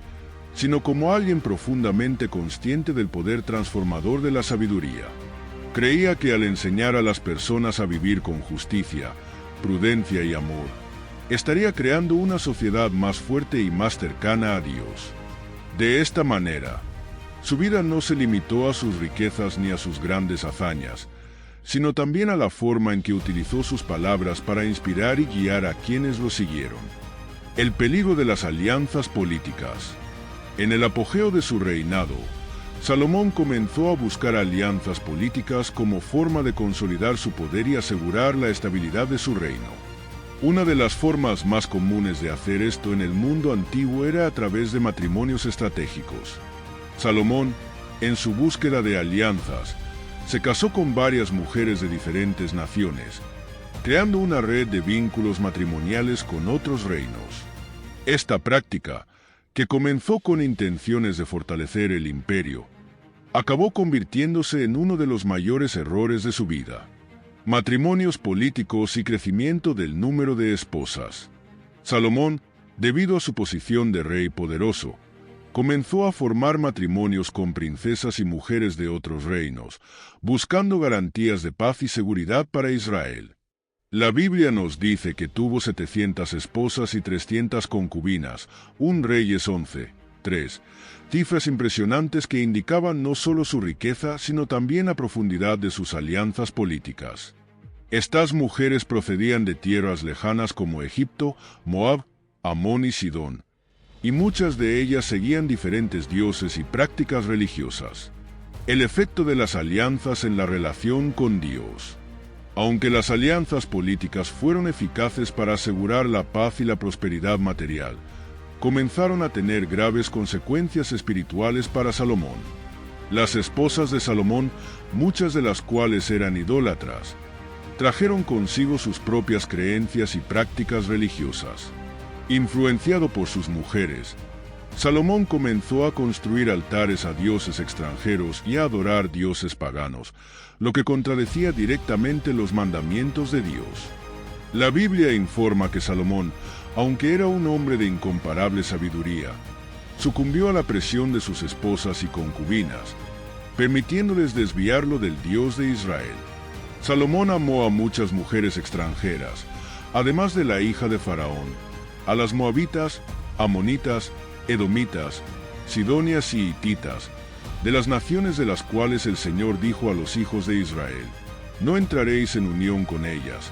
sino como alguien profundamente consciente del poder transformador de la sabiduría. Creía que al enseñar a las personas a vivir con justicia, prudencia y amor, estaría creando una sociedad más fuerte y más cercana a Dios. De esta manera, su vida no se limitó a sus riquezas ni a sus grandes hazañas, sino también a la forma en que utilizó sus palabras para inspirar y guiar a quienes lo siguieron. El peligro de las alianzas políticas. En el apogeo de su reinado, Salomón comenzó a buscar alianzas políticas como forma de consolidar su poder y asegurar la estabilidad de su reino. Una de las formas más comunes de hacer esto en el mundo antiguo era a través de matrimonios estratégicos. Salomón, en su búsqueda de alianzas, se casó con varias mujeres de diferentes naciones, creando una red de vínculos matrimoniales con otros reinos. Esta práctica, que comenzó con intenciones de fortalecer el imperio, acabó convirtiéndose en uno de los mayores errores de su vida. Matrimonios políticos y crecimiento del número de esposas. Salomón, debido a su posición de rey poderoso, comenzó a formar matrimonios con princesas y mujeres de otros reinos, buscando garantías de paz y seguridad para Israel. La Biblia nos dice que tuvo 700 esposas y 300 concubinas, un Reyes 11:3, cifras impresionantes que indicaban no solo su riqueza, sino también la profundidad de sus alianzas políticas. Estas mujeres procedían de tierras lejanas como Egipto, Moab, Amón y Sidón, y muchas de ellas seguían diferentes dioses y prácticas religiosas. El efecto de las alianzas en la relación con Dios. Aunque las alianzas políticas fueron eficaces para asegurar la paz y la prosperidad material, comenzaron a tener graves consecuencias espirituales para Salomón. Las esposas de Salomón, muchas de las cuales eran idólatras, trajeron consigo sus propias creencias y prácticas religiosas. Influenciado por sus mujeres, Salomón comenzó a construir altares a dioses extranjeros y a adorar dioses paganos, lo que contradecía directamente los mandamientos de Dios. La Biblia informa que Salomón, aunque era un hombre de incomparable sabiduría, sucumbió a la presión de sus esposas y concubinas, permitiéndoles desviarlo del Dios de Israel. Salomón amó a muchas mujeres extranjeras, además de la hija de Faraón, a las moabitas, amonitas, edomitas, sidonias y hititas, de las naciones de las cuales el Señor dijo a los hijos de Israel: no entraréis en unión con ellas,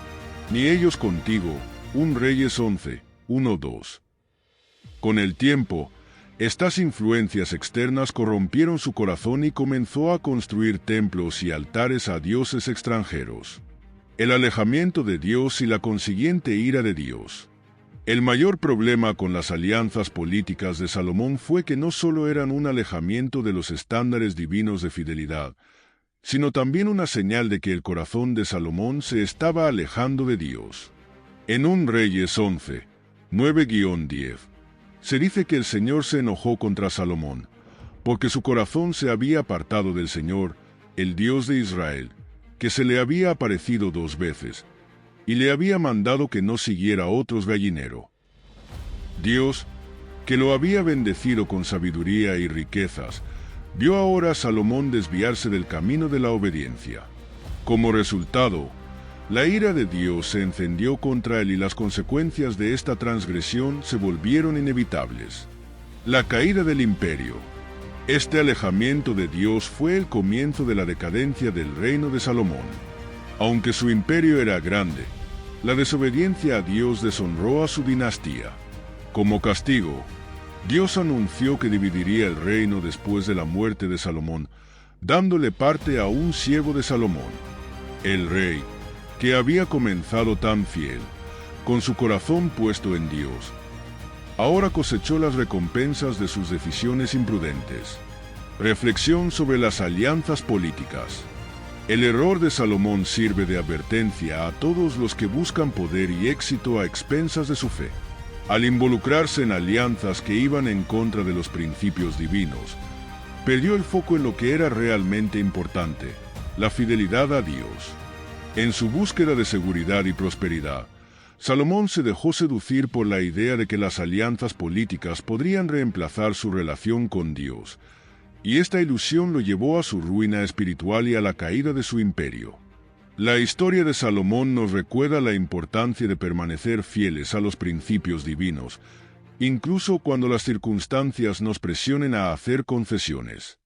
ni ellos contigo. 1 Reyes 11:1-2. Con el tiempo, estas influencias externas corrompieron su corazón y comenzó a construir templos y altares a dioses extranjeros. El alejamiento de Dios y la consiguiente ira de Dios. El mayor problema con las alianzas políticas de Salomón fue que no solo eran un alejamiento de los estándares divinos de fidelidad, sino también una señal de que el corazón de Salomón se estaba alejando de Dios. En 1 Reyes 11:9-10, se dice que el Señor se enojó contra Salomón, porque su corazón se había apartado del Señor, el Dios de Israel, que se le había aparecido 2 veces, y le había mandado que no siguiera otros gallineros. Dios, que lo había bendecido con sabiduría y riquezas, vio ahora a Salomón desviarse del camino de la obediencia. Como resultado, la ira de Dios se encendió contra él y las consecuencias de esta transgresión se volvieron inevitables. La caída del imperio. Este alejamiento de Dios fue el comienzo de la decadencia del reino de Salomón. Aunque su imperio era grande, la desobediencia a Dios deshonró a su dinastía. Como castigo, Dios anunció que dividiría el reino después de la muerte de Salomón, dándole parte a un siervo de Salomón. El rey, que había comenzado tan fiel, con su corazón puesto en Dios, ahora cosechó las recompensas de sus decisiones imprudentes. Reflexión sobre las alianzas políticas. El error de Salomón sirve de advertencia a todos los que buscan poder y éxito a expensas de su fe. Al involucrarse en alianzas que iban en contra de los principios divinos, perdió el foco en lo que era realmente importante, la fidelidad a Dios. En su búsqueda de seguridad y prosperidad, Salomón se dejó seducir por la idea de que las alianzas políticas podrían reemplazar su relación con Dios, y esta ilusión lo llevó a su ruina espiritual y a la caída de su imperio. La historia de Salomón nos recuerda la importancia de permanecer fieles a los principios divinos, incluso cuando las circunstancias nos presionen a hacer concesiones.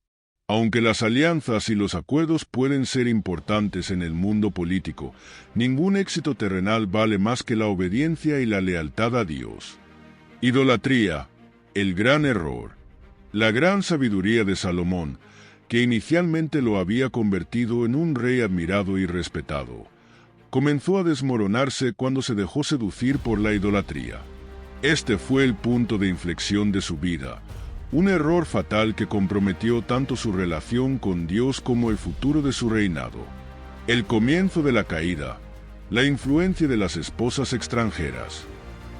Aunque las alianzas y los acuerdos pueden ser importantes en el mundo político, ningún éxito terrenal vale más que la obediencia y la lealtad a Dios. Idolatría, el gran error. La gran sabiduría de Salomón, que inicialmente lo había convertido en un rey admirado y respetado, comenzó a desmoronarse cuando se dejó seducir por la idolatría. Este fue el punto de inflexión de su vida, un error fatal que comprometió tanto su relación con Dios como el futuro de su reinado. El comienzo de la caída, la influencia de las esposas extranjeras.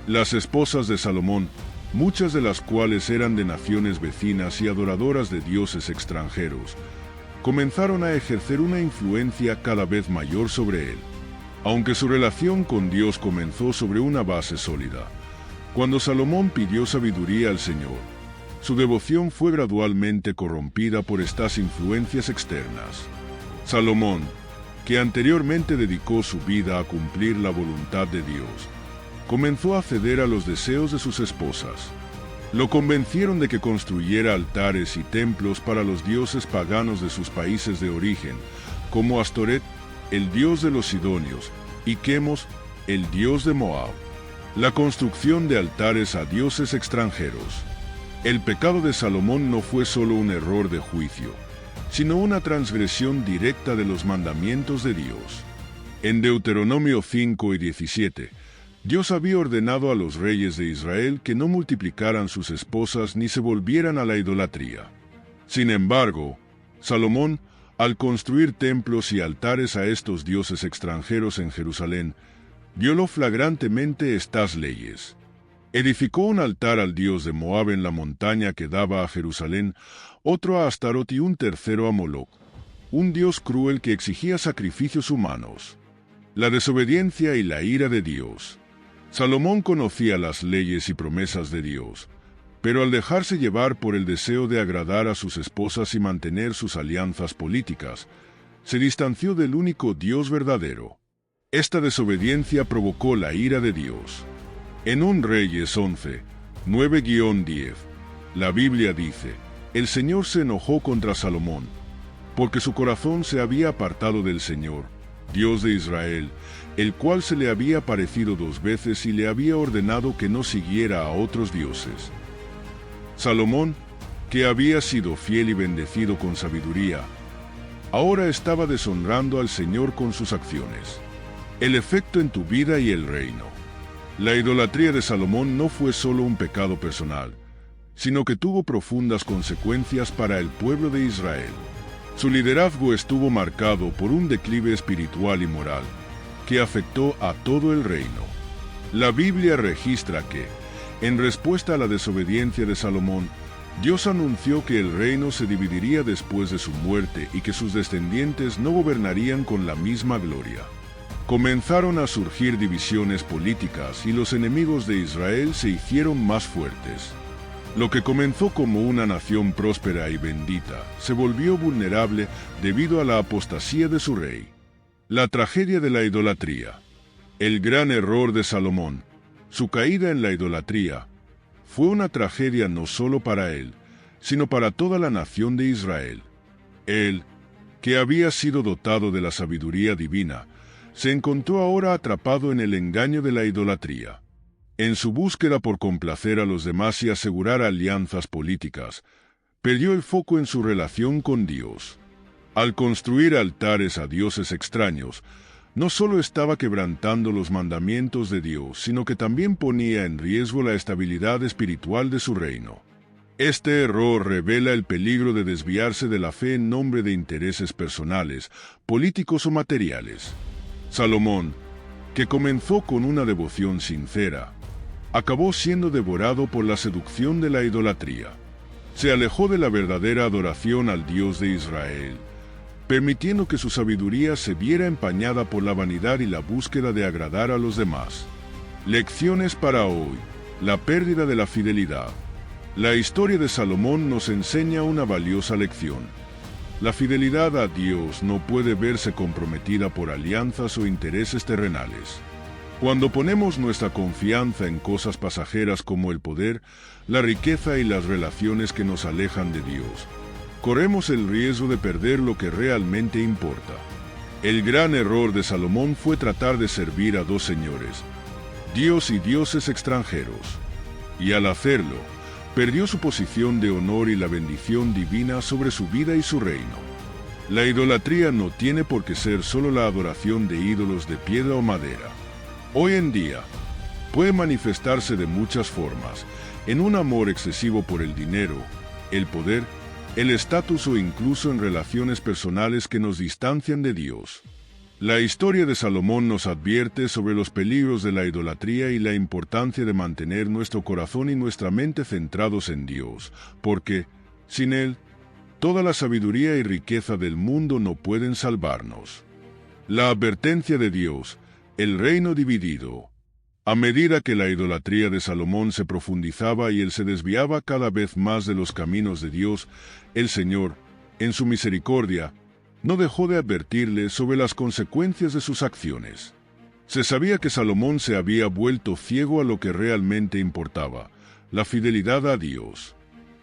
Las esposas de Salomón, muchas de las cuales eran de naciones vecinas y adoradoras de dioses extranjeros, comenzaron a ejercer una influencia cada vez mayor sobre él. Aunque su relación con Dios comenzó sobre una base sólida, cuando Salomón pidió sabiduría al Señor, su devoción fue gradualmente corrompida por estas influencias externas. Salomón, que anteriormente dedicó su vida a cumplir la voluntad de Dios, comenzó a ceder a los deseos de sus esposas. Lo convencieron de que construyera altares y templos para los dioses paganos de sus países de origen, como Astoret, el dios de los sidonios, y Quemos, el dios de Moab. La construcción de altares a dioses extranjeros. El pecado de Salomón no fue solo un error de juicio, sino una transgresión directa de los mandamientos de Dios. En Deuteronomio 5 y 17, Dios había ordenado a los reyes de Israel que no multiplicaran sus esposas ni se volvieran a la idolatría. Sin embargo, Salomón, al construir templos y altares a estos dioses extranjeros en Jerusalén, violó flagrantemente estas leyes. Edificó un altar al dios de Moab en la montaña que daba a Jerusalén, otro a Astarot y un tercero a Moloc, un dios cruel que exigía sacrificios humanos. La desobediencia y la ira de Dios. Salomón conocía las leyes y promesas de Dios, pero al dejarse llevar por el deseo de agradar a sus esposas y mantener sus alianzas políticas, se distanció del único Dios verdadero. Esta desobediencia provocó la ira de Dios. En 1 Reyes 11, 9-10, la Biblia dice, el Señor se enojó contra Salomón, porque su corazón se había apartado del Señor, Dios de Israel, el cual se le había aparecido 2 veces y le había ordenado que no siguiera a otros dioses. Salomón, que había sido fiel y bendecido con sabiduría, ahora estaba deshonrando al Señor con sus acciones. El efecto en tu vida y el reino. La idolatría de Salomón no fue solo un pecado personal, sino que tuvo profundas consecuencias para el pueblo de Israel. Su liderazgo estuvo marcado por un declive espiritual y moral, que afectó a todo el reino. La Biblia registra que, en respuesta a la desobediencia de Salomón, Dios anunció que el reino se dividiría después de su muerte y que sus descendientes no gobernarían con la misma gloria. Comenzaron a surgir divisiones políticas y los enemigos de Israel se hicieron más fuertes. Lo que comenzó como una nación próspera y bendita se volvió vulnerable debido a la apostasía de su rey. La tragedia de la idolatría. El gran error de Salomón, su caída en la idolatría, fue una tragedia no solo para él, sino para toda la nación de Israel. Él, que había sido dotado de la sabiduría divina, se encontró ahora atrapado en el engaño de la idolatría. En su búsqueda por complacer a los demás y asegurar alianzas políticas, perdió el foco en su relación con Dios. Al construir altares a dioses extraños, no solo estaba quebrantando los mandamientos de Dios, sino que también ponía en riesgo la estabilidad espiritual de su reino. Este error revela el peligro de desviarse de la fe en nombre de intereses personales, políticos o materiales. Salomón, que comenzó con una devoción sincera, acabó siendo devorado por la seducción de la idolatría. Se alejó de la verdadera adoración al Dios de Israel, permitiendo que su sabiduría se viera empañada por la vanidad y la búsqueda de agradar a los demás. Lecciones para hoy. La pérdida de la fidelidad. La historia de Salomón nos enseña una valiosa lección. La fidelidad a Dios no puede verse comprometida por alianzas o intereses terrenales. Cuando ponemos nuestra confianza en cosas pasajeras como el poder, la riqueza y las relaciones que nos alejan de Dios, corremos el riesgo de perder lo que realmente importa. El gran error de Salomón fue tratar de servir a dos señores, Dios y dioses extranjeros. Y al hacerlo, perdió su posición de honor y la bendición divina sobre su vida y su reino. La idolatría no tiene por qué ser solo la adoración de ídolos de piedra o madera. Hoy en día, puede manifestarse de muchas formas, en un amor excesivo por el dinero, el poder, el estatus o incluso en relaciones personales que nos distancian de Dios. La historia de Salomón nos advierte sobre los peligros de la idolatría y la importancia de mantener nuestro corazón y nuestra mente centrados en Dios, porque, sin Él, toda la sabiduría y riqueza del mundo no pueden salvarnos. La advertencia de Dios, el reino dividido. A medida que la idolatría de Salomón se profundizaba y él se desviaba cada vez más de los caminos de Dios, el Señor, en su misericordia, no dejó de advertirle sobre las consecuencias de sus acciones. Se sabía que Salomón se había vuelto ciego a lo que realmente importaba, la fidelidad a Dios.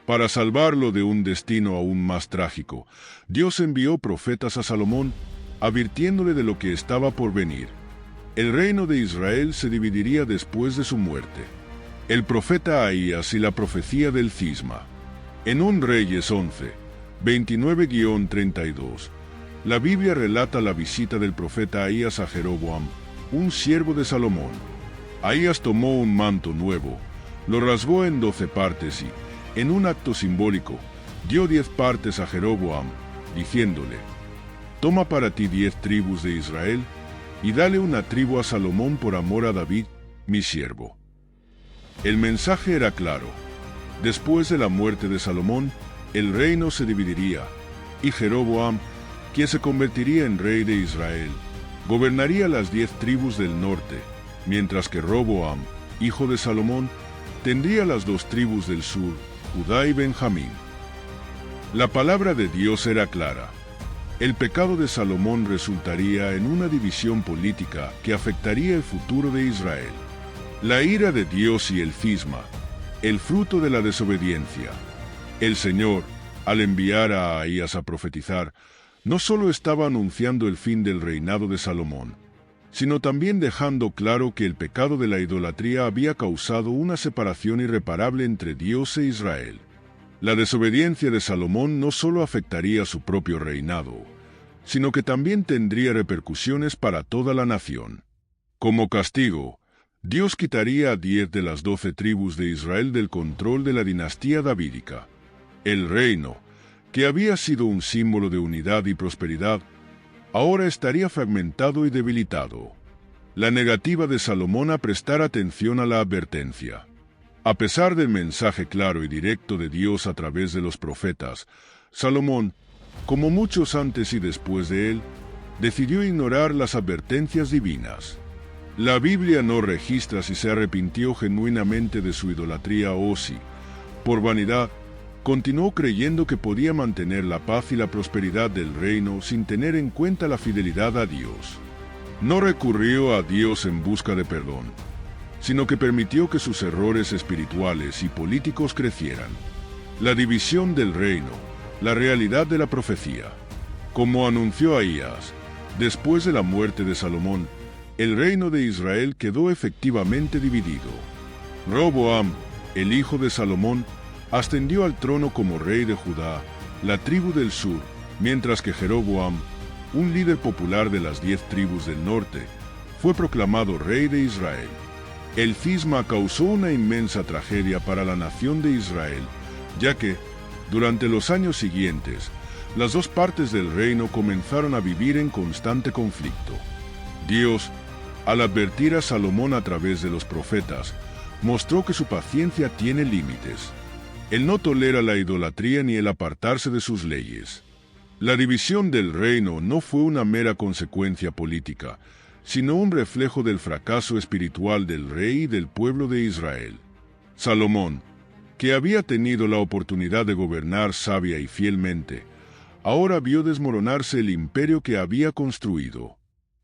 Para salvarlo de un destino aún más trágico, Dios envió profetas a Salomón, advirtiéndole de lo que estaba por venir. El reino de Israel se dividiría después de su muerte. El profeta Ahías y la profecía del cisma. En 1 Reyes 11, 29-32, la Biblia relata la visita del profeta Ahías a Jeroboam, un siervo de Salomón. Ahías tomó un manto nuevo, lo rasgó en 12 partes y, en un acto simbólico, dio 10 partes a Jeroboam, diciéndole: «Toma para ti 10 tribus de Israel, y dale una tribu a Salomón por amor a David, mi siervo». El mensaje era claro. Después de la muerte de Salomón, el reino se dividiría, y Jeroboam, quien se convertiría en rey de Israel, gobernaría las 10 tribus del norte, mientras que Roboam, hijo de Salomón, tendría las 2 tribus del sur, Judá y Benjamín. La palabra de Dios era clara. El pecado de Salomón resultaría en una división política que afectaría el futuro de Israel. La ira de Dios y el cisma, el fruto de la desobediencia. El Señor, al enviar a Ahías a profetizar, no solo estaba anunciando el fin del reinado de Salomón, sino también dejando claro que el pecado de la idolatría había causado una separación irreparable entre Dios e Israel. La desobediencia de Salomón no solo afectaría su propio reinado, sino que también tendría repercusiones para toda la nación. Como castigo, Dios quitaría a 10 de las 12 tribus de Israel del control de la dinastía davídica. El reino, que había sido un símbolo de unidad y prosperidad, ahora estaría fragmentado y debilitado. La negativa de Salomón a prestar atención a la advertencia. A pesar del mensaje claro y directo de Dios a través de los profetas, Salomón, como muchos antes y después de él, decidió ignorar las advertencias divinas. La Biblia no registra si se arrepintió genuinamente de su idolatría o si, Por vanidad, continuó creyendo que podía mantener la paz y la prosperidad del reino sin tener en cuenta la fidelidad a Dios. No recurrió a Dios en busca de perdón, sino que permitió que sus errores espirituales y políticos crecieran. La división del reino, la realidad de la profecía. Como anunció Ahías, después de la muerte de Salomón, el reino de Israel quedó efectivamente dividido. Roboam, el hijo de Salomón, ascendió al trono como rey de Judá, la tribu del sur, mientras que Jeroboam, un líder popular de las 10 tribus del norte, fue proclamado rey de Israel. El cisma causó una inmensa tragedia para la nación de Israel, ya que, durante los años siguientes, las dos partes del reino comenzaron a vivir en constante conflicto. Dios, al advertir a Salomón a través de los profetas, mostró que su paciencia tiene límites. Él no tolera la idolatría ni el apartarse de sus leyes. La división del reino no fue una mera consecuencia política, sino un reflejo del fracaso espiritual del rey y del pueblo de Israel. Salomón, que había tenido la oportunidad de gobernar sabia y fielmente, ahora vio desmoronarse el imperio que había construido.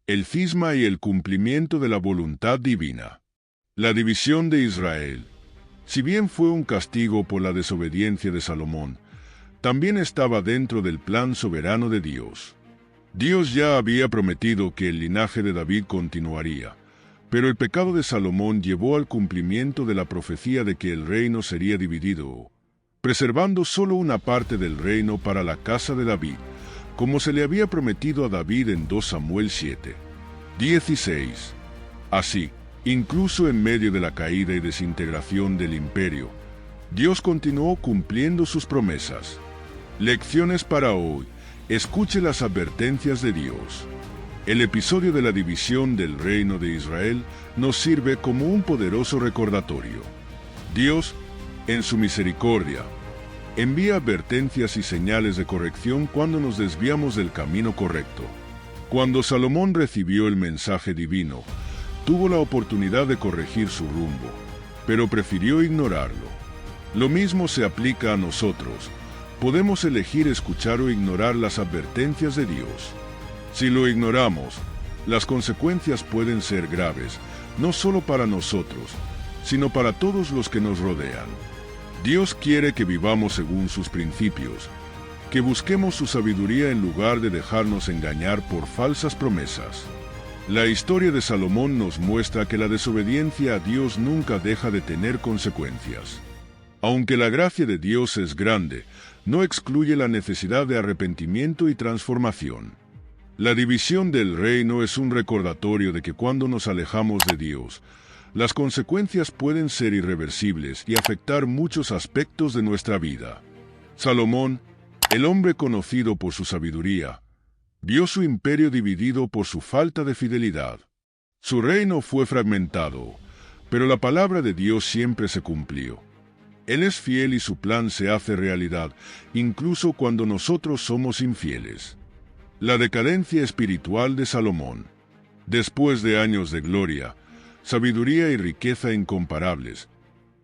El cisma y el cumplimiento de la voluntad divina. La división de Israel, si bien fue un castigo por la desobediencia de Salomón, también estaba dentro del plan soberano de Dios. Dios ya había prometido que el linaje de David continuaría, pero el pecado de Salomón llevó al cumplimiento de la profecía de que el reino sería dividido, preservando solo una parte del reino para la casa de David, como se le había prometido a David en 2 Samuel 7:16. Así, incluso en medio de la caída y desintegración del imperio, Dios continuó cumpliendo sus promesas. Lecciones para hoy. Escuche las advertencias de Dios. El episodio de la división del reino de Israel nos sirve como un poderoso recordatorio. Dios, en su misericordia, envía advertencias y señales de corrección cuando nos desviamos del camino correcto. Cuando Salomón recibió el mensaje divino, tuvo la oportunidad de corregir su rumbo, pero prefirió ignorarlo. Lo mismo se aplica a nosotros. Podemos elegir escuchar o ignorar las advertencias de Dios. Si lo ignoramos, las consecuencias pueden ser graves, no solo para nosotros, sino para todos los que nos rodean. Dios quiere que vivamos según sus principios, que busquemos su sabiduría en lugar de dejarnos engañar por falsas promesas. La historia de Salomón nos muestra que la desobediencia a Dios nunca deja de tener consecuencias. Aunque la gracia de Dios es grande, no excluye la necesidad de arrepentimiento y transformación. La división del reino es un recordatorio de que cuando nos alejamos de Dios, las consecuencias pueden ser irreversibles y afectar muchos aspectos de nuestra vida. Salomón, el hombre conocido por su sabiduría, vio su imperio dividido por su falta de fidelidad. Su reino fue fragmentado, pero la palabra de Dios siempre se cumplió. Él es fiel y su plan se hace realidad, incluso cuando nosotros somos infieles. La decadencia espiritual de Salomón. Después de años de gloria, sabiduría y riqueza incomparables,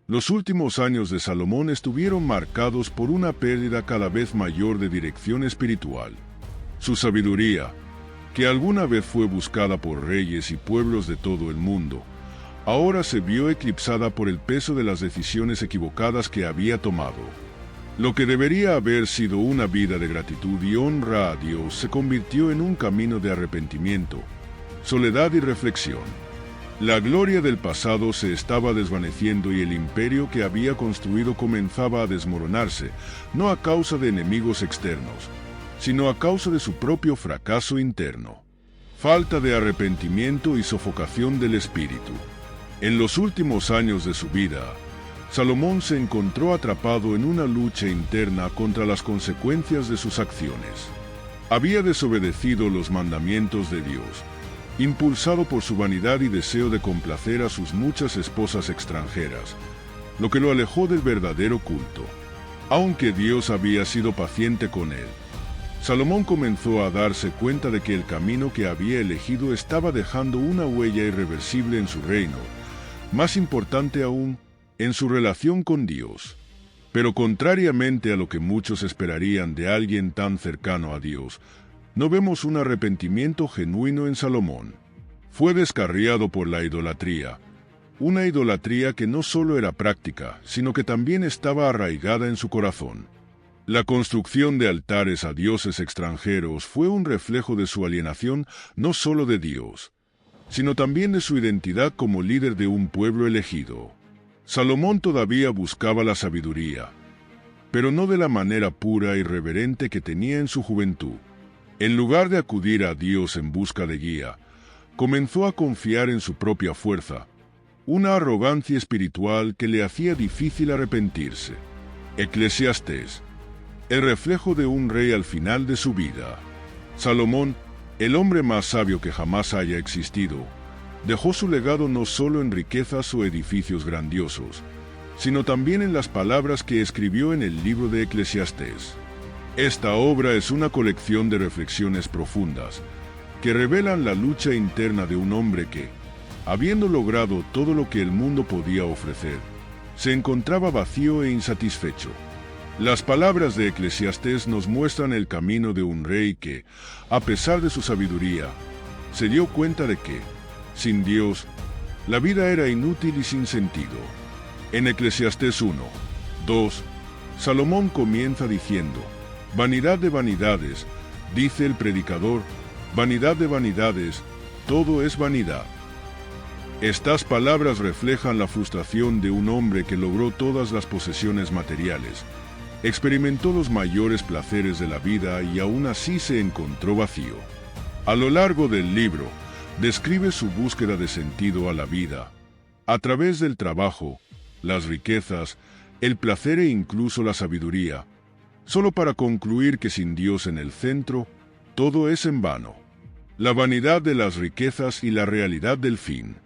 los últimos años de Salomón estuvieron marcados por una pérdida cada vez mayor de dirección espiritual. Su sabiduría, que alguna vez fue buscada por reyes y pueblos de todo el mundo, ahora se vio eclipsada por el peso de las decisiones equivocadas que había tomado. Lo que debería haber sido una vida de gratitud y honra a Dios se convirtió en un camino de arrepentimiento, soledad y reflexión. La gloria del pasado se estaba desvaneciendo y el imperio que había construido comenzaba a desmoronarse, no a causa de enemigos externos, sino a causa de su propio fracaso interno. Falta de arrepentimiento y sofocación del espíritu. En los últimos años de su vida, Salomón se encontró atrapado en una lucha interna contra las consecuencias de sus acciones. Había desobedecido los mandamientos de Dios, impulsado por su vanidad y deseo de complacer a sus muchas esposas extranjeras, lo que lo alejó del verdadero culto. Aunque Dios había sido paciente con él, Salomón comenzó a darse cuenta de que el camino que había elegido estaba dejando una huella irreversible en su reino, más importante aún, en su relación con Dios. Pero contrariamente a lo que muchos esperarían de alguien tan cercano a Dios, no vemos un arrepentimiento genuino en Salomón. Fue descarriado por la idolatría, una idolatría que no solo era práctica, sino que también estaba arraigada en su corazón. La construcción de altares a dioses extranjeros fue un reflejo de su alienación no solo de Dios, sino también de su identidad como líder de un pueblo elegido. Salomón todavía buscaba la sabiduría, pero no de la manera pura y reverente que tenía en su juventud. En lugar de acudir a Dios en busca de guía, comenzó a confiar en su propia fuerza, una arrogancia espiritual que le hacía difícil arrepentirse. Eclesiastés, el reflejo de un rey al final de su vida. Salomón, el hombre más sabio que jamás haya existido, dejó su legado no solo en riquezas o edificios grandiosos, sino también en las palabras que escribió en el libro de Eclesiastés. Esta obra es una colección de reflexiones profundas que revelan la lucha interna de un hombre que, habiendo logrado todo lo que el mundo podía ofrecer, se encontraba vacío e insatisfecho. Las palabras de Eclesiastés nos muestran el camino de un rey que, a pesar de su sabiduría, se dio cuenta de que, sin Dios, la vida era inútil y sin sentido. En Eclesiastés 1:2, Salomón comienza diciendo: «Vanidad de vanidades, dice el predicador, vanidad de vanidades, todo es vanidad». Estas palabras reflejan la frustración de un hombre que logró todas las posesiones materiales, experimentó los mayores placeres de la vida y aún así se encontró vacío. A lo largo del libro, describe su búsqueda de sentido a la vida, a través del trabajo, las riquezas, el placer e incluso la sabiduría, solo para concluir que sin Dios en el centro, todo es en vano. La vanidad de las riquezas y la realidad del fin.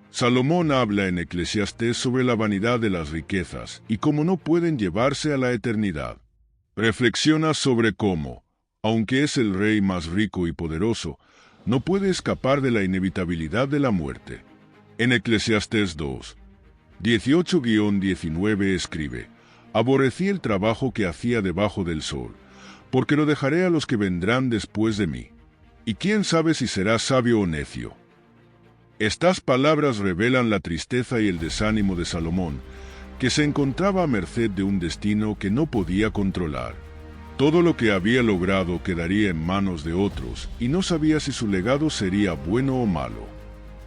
Salomón habla en Eclesiastés sobre la vanidad de las riquezas y cómo no pueden llevarse a la eternidad. Reflexiona sobre cómo, aunque es el rey más rico y poderoso, no puede escapar de la inevitabilidad de la muerte. En Eclesiastés 2:18-19 escribe: «Aborrecí el trabajo que hacía debajo del sol, porque lo dejaré a los que vendrán después de mí. Y quién sabe si será sabio o necio». Estas palabras revelan la tristeza y el desánimo de Salomón, que se encontraba a merced de un destino que no podía controlar. Todo lo que había logrado quedaría en manos de otros, y no sabía si su legado sería bueno o malo.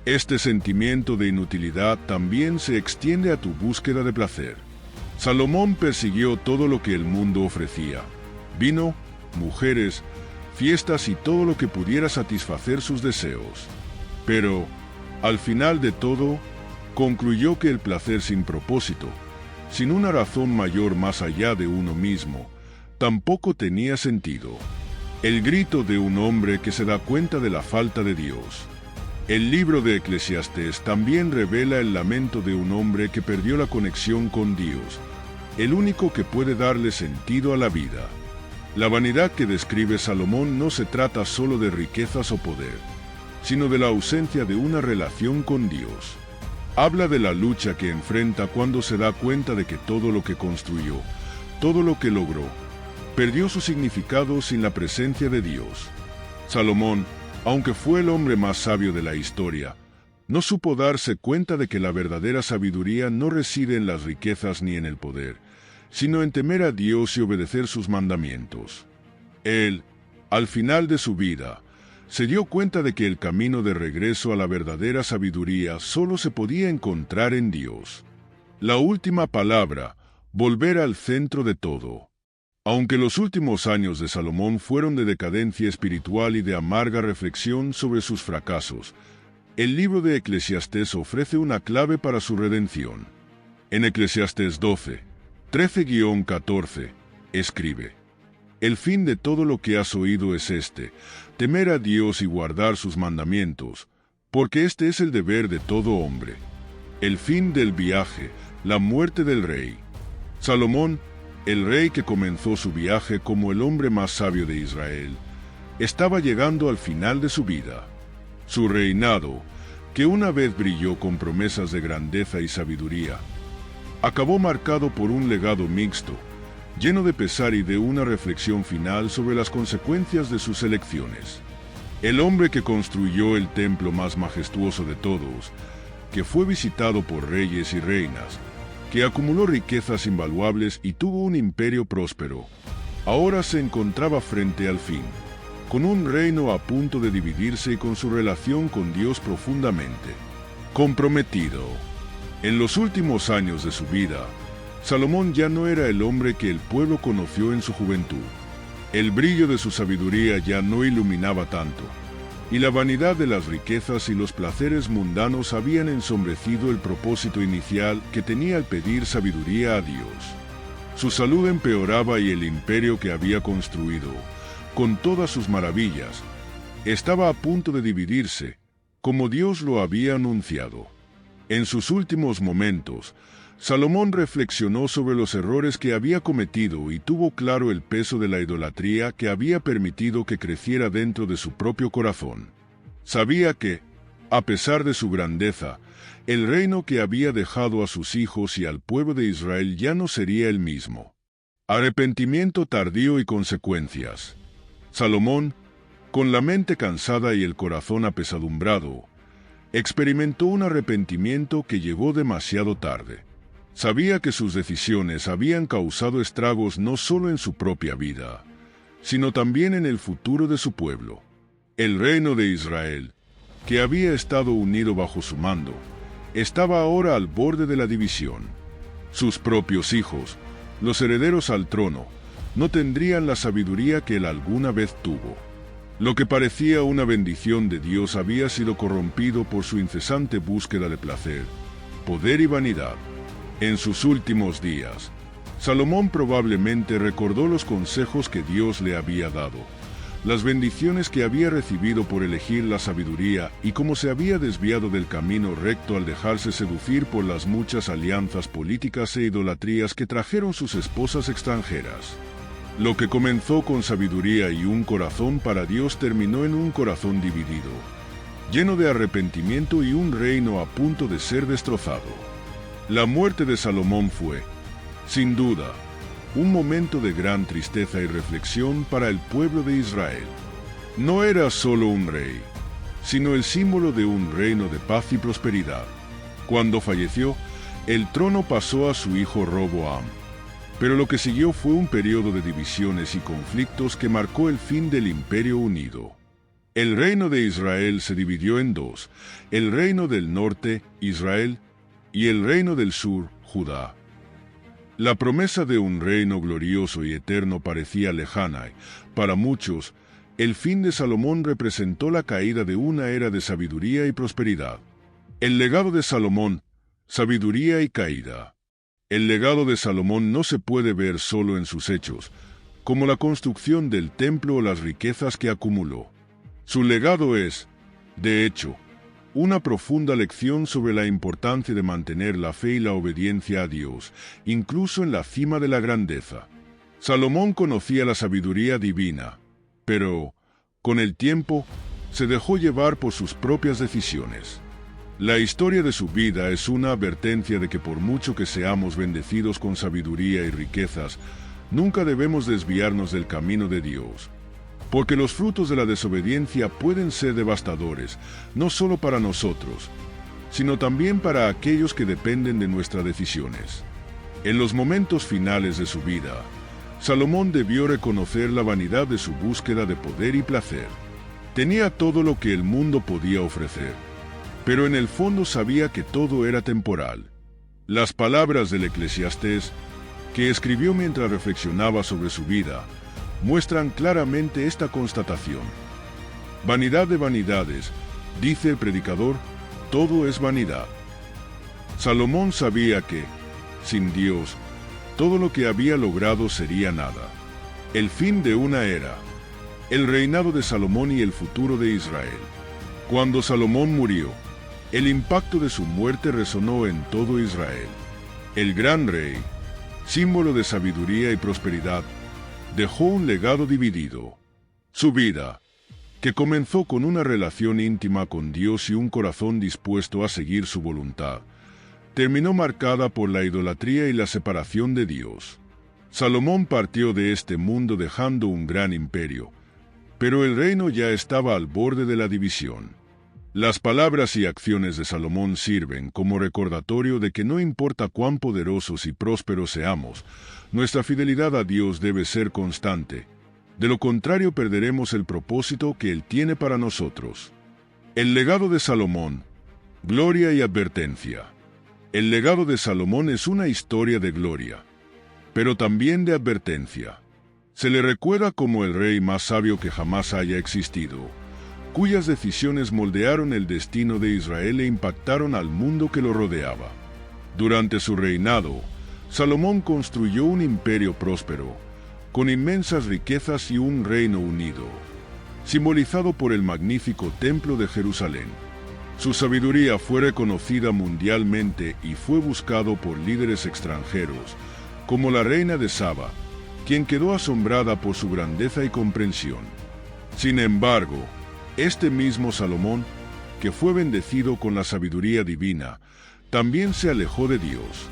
Este sentimiento de inutilidad también se extiende a tu búsqueda de placer. Salomón persiguió todo lo que el mundo ofrecía: vino, mujeres, fiestas y todo lo que pudiera satisfacer sus deseos. Pero, al final de todo, concluyó que el placer sin propósito, sin una razón mayor más allá de uno mismo, tampoco tenía sentido. El grito de un hombre que se da cuenta de la falta de Dios. El libro de Eclesiastés también revela el lamento de un hombre que perdió la conexión con Dios, el único que puede darle sentido a la vida. La vanidad que describe Salomón no se trata solo de riquezas o poder, sino de la ausencia de una relación con Dios. Habla de la lucha que enfrenta cuando se da cuenta de que todo lo que construyó, todo lo que logró, perdió su significado sin la presencia de Dios. Salomón, aunque fue el hombre más sabio de la historia, no supo darse cuenta de que la verdadera sabiduría no reside en las riquezas ni en el poder, sino en temer a Dios y obedecer sus mandamientos. Él, al final de su vida, se dio cuenta de que el camino de regreso a la verdadera sabiduría solo se podía encontrar en Dios. La última palabra, volver al centro de todo. Aunque los últimos años de Salomón fueron de decadencia espiritual y de amarga reflexión sobre sus fracasos, el libro de Eclesiastés ofrece una clave para su redención. En Eclesiastés 12:13-14, escribe: «El fin de todo lo que has oído es este, temer a Dios y guardar sus mandamientos, porque este es el deber de todo hombre». El fin del viaje, la muerte del rey. Salomón, el rey que comenzó su viaje como el hombre más sabio de Israel, estaba llegando al final de su vida. Su reinado, que una vez brilló con promesas de grandeza y sabiduría, acabó marcado por un legado mixto, lleno de pesar y de una reflexión final sobre las consecuencias de sus elecciones. El hombre que construyó el templo más majestuoso de todos, que fue visitado por reyes y reinas, que acumuló riquezas invaluables y tuvo un imperio próspero, ahora se encontraba frente al fin, con un reino a punto de dividirse y con su relación con Dios profundamente comprometido. En los últimos años de su vida, Salomón ya no era el hombre que el pueblo conoció en su juventud. El brillo de su sabiduría ya no iluminaba tanto, y la vanidad de las riquezas y los placeres mundanos habían ensombrecido el propósito inicial que tenía al pedir sabiduría a Dios. Su salud empeoraba y el imperio que había construido, con todas sus maravillas, estaba a punto de dividirse, como Dios lo había anunciado. En sus últimos momentos, Salomón reflexionó sobre los errores que había cometido y tuvo claro el peso de la idolatría que había permitido que creciera dentro de su propio corazón. Sabía que, a pesar de su grandeza, el reino que había dejado a sus hijos y al pueblo de Israel ya no sería el mismo. Arrepentimiento tardío y consecuencias. Salomón, con la mente cansada y el corazón apesadumbrado, experimentó un arrepentimiento que llegó demasiado tarde. Sabía que sus decisiones habían causado estragos no solo en su propia vida, sino también en el futuro de su pueblo. El reino de Israel, que había estado unido bajo su mando, estaba ahora al borde de la división. Sus propios hijos, los herederos al trono, no tendrían la sabiduría que él alguna vez tuvo. Lo que parecía una bendición de Dios había sido corrompido por su incesante búsqueda de placer, poder y vanidad. En sus últimos días, Salomón probablemente recordó los consejos que Dios le había dado, las bendiciones que había recibido por elegir la sabiduría y cómo se había desviado del camino recto al dejarse seducir por las muchas alianzas políticas e idolatrías que trajeron sus esposas extranjeras. Lo que comenzó con sabiduría y un corazón para Dios terminó en un corazón dividido, lleno de arrepentimiento y un reino a punto de ser destrozado. La muerte de Salomón fue, sin duda, un momento de gran tristeza y reflexión para el pueblo de Israel. No era solo un rey, sino el símbolo de un reino de paz y prosperidad. Cuando falleció, el trono pasó a su hijo Roboam. Pero lo que siguió fue un periodo de divisiones y conflictos que marcó el fin del Imperio Unido. El reino de Israel se dividió en dos: el reino del norte, Israel, y el reino del sur, Judá. La promesa de un reino glorioso y eterno parecía lejana. Para muchos, el fin de Salomón representó la caída de una era de sabiduría y prosperidad. El legado de Salomón: sabiduría y caída. El legado de Salomón no se puede ver solo en sus hechos, como la construcción del templo o las riquezas que acumuló. Su legado es, de hecho, una profunda lección sobre la importancia de mantener la fe y la obediencia a Dios, incluso en la cima de la grandeza. Salomón conocía la sabiduría divina, pero, con el tiempo, se dejó llevar por sus propias decisiones. La historia de su vida es una advertencia de que por mucho que seamos bendecidos con sabiduría y riquezas, nunca debemos desviarnos del camino de Dios. Porque los frutos de la desobediencia pueden ser devastadores, no solo para nosotros, sino también para aquellos que dependen de nuestras decisiones. En los momentos finales de su vida, Salomón debió reconocer la vanidad de su búsqueda de poder y placer. Tenía todo lo que el mundo podía ofrecer, pero en el fondo sabía que todo era temporal. Las palabras del Eclesiastés, que escribió mientras reflexionaba sobre su vida, muestran claramente esta constatación. Vanidad de vanidades, dice el predicador, todo es vanidad. Salomón sabía que, sin Dios, todo lo que había logrado sería nada. El fin de una era, el reinado de Salomón y el futuro de Israel. Cuando Salomón murió, el impacto de su muerte resonó en todo Israel. El gran rey, símbolo de sabiduría y prosperidad, dejó un legado dividido. Su vida, que comenzó con una relación íntima con Dios y un corazón dispuesto a seguir su voluntad, terminó marcada por la idolatría y la separación de Dios. Salomón partió de este mundo dejando un gran imperio, pero el reino ya estaba al borde de la división. Las palabras y acciones de Salomón sirven como recordatorio de que no importa cuán poderosos y prósperos seamos, nuestra fidelidad a Dios debe ser constante. De lo contrario perderemos el propósito que Él tiene para nosotros. El legado de Salomón, gloria y advertencia. El legado de Salomón es una historia de gloria, pero también de advertencia. Se le recuerda como el rey más sabio que jamás haya existido, cuyas decisiones moldearon el destino de Israel e impactaron al mundo que lo rodeaba. Durante su reinado, Salomón construyó un imperio próspero, con inmensas riquezas y un reino unido, simbolizado por el magnífico Templo de Jerusalén. Su sabiduría fue reconocida mundialmente y fue buscado por líderes extranjeros, como la reina de Saba, quien quedó asombrada por su grandeza y comprensión. Sin embargo, este mismo Salomón, que fue bendecido con la sabiduría divina, también se alejó de Dios.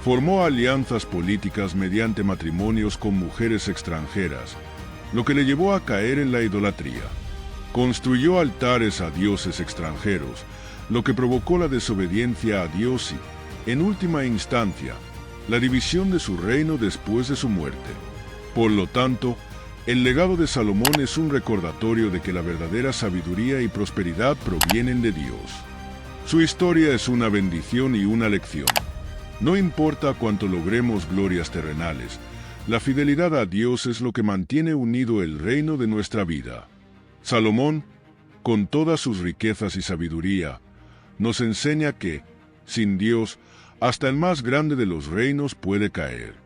Formó alianzas políticas mediante matrimonios con mujeres extranjeras, lo que le llevó a caer en la idolatría. Construyó altares a dioses extranjeros, lo que provocó la desobediencia a Dios y, en última instancia, la división de su reino después de su muerte. Por lo tanto, el legado de Salomón es un recordatorio de que la verdadera sabiduría y prosperidad provienen de Dios. Su historia es una bendición y una lección. No importa cuánto logremos glorias terrenales, la fidelidad a Dios es lo que mantiene unido el reino de nuestra vida. Salomón, con todas sus riquezas y sabiduría, nos enseña que, sin Dios, hasta el más grande de los reinos puede caer.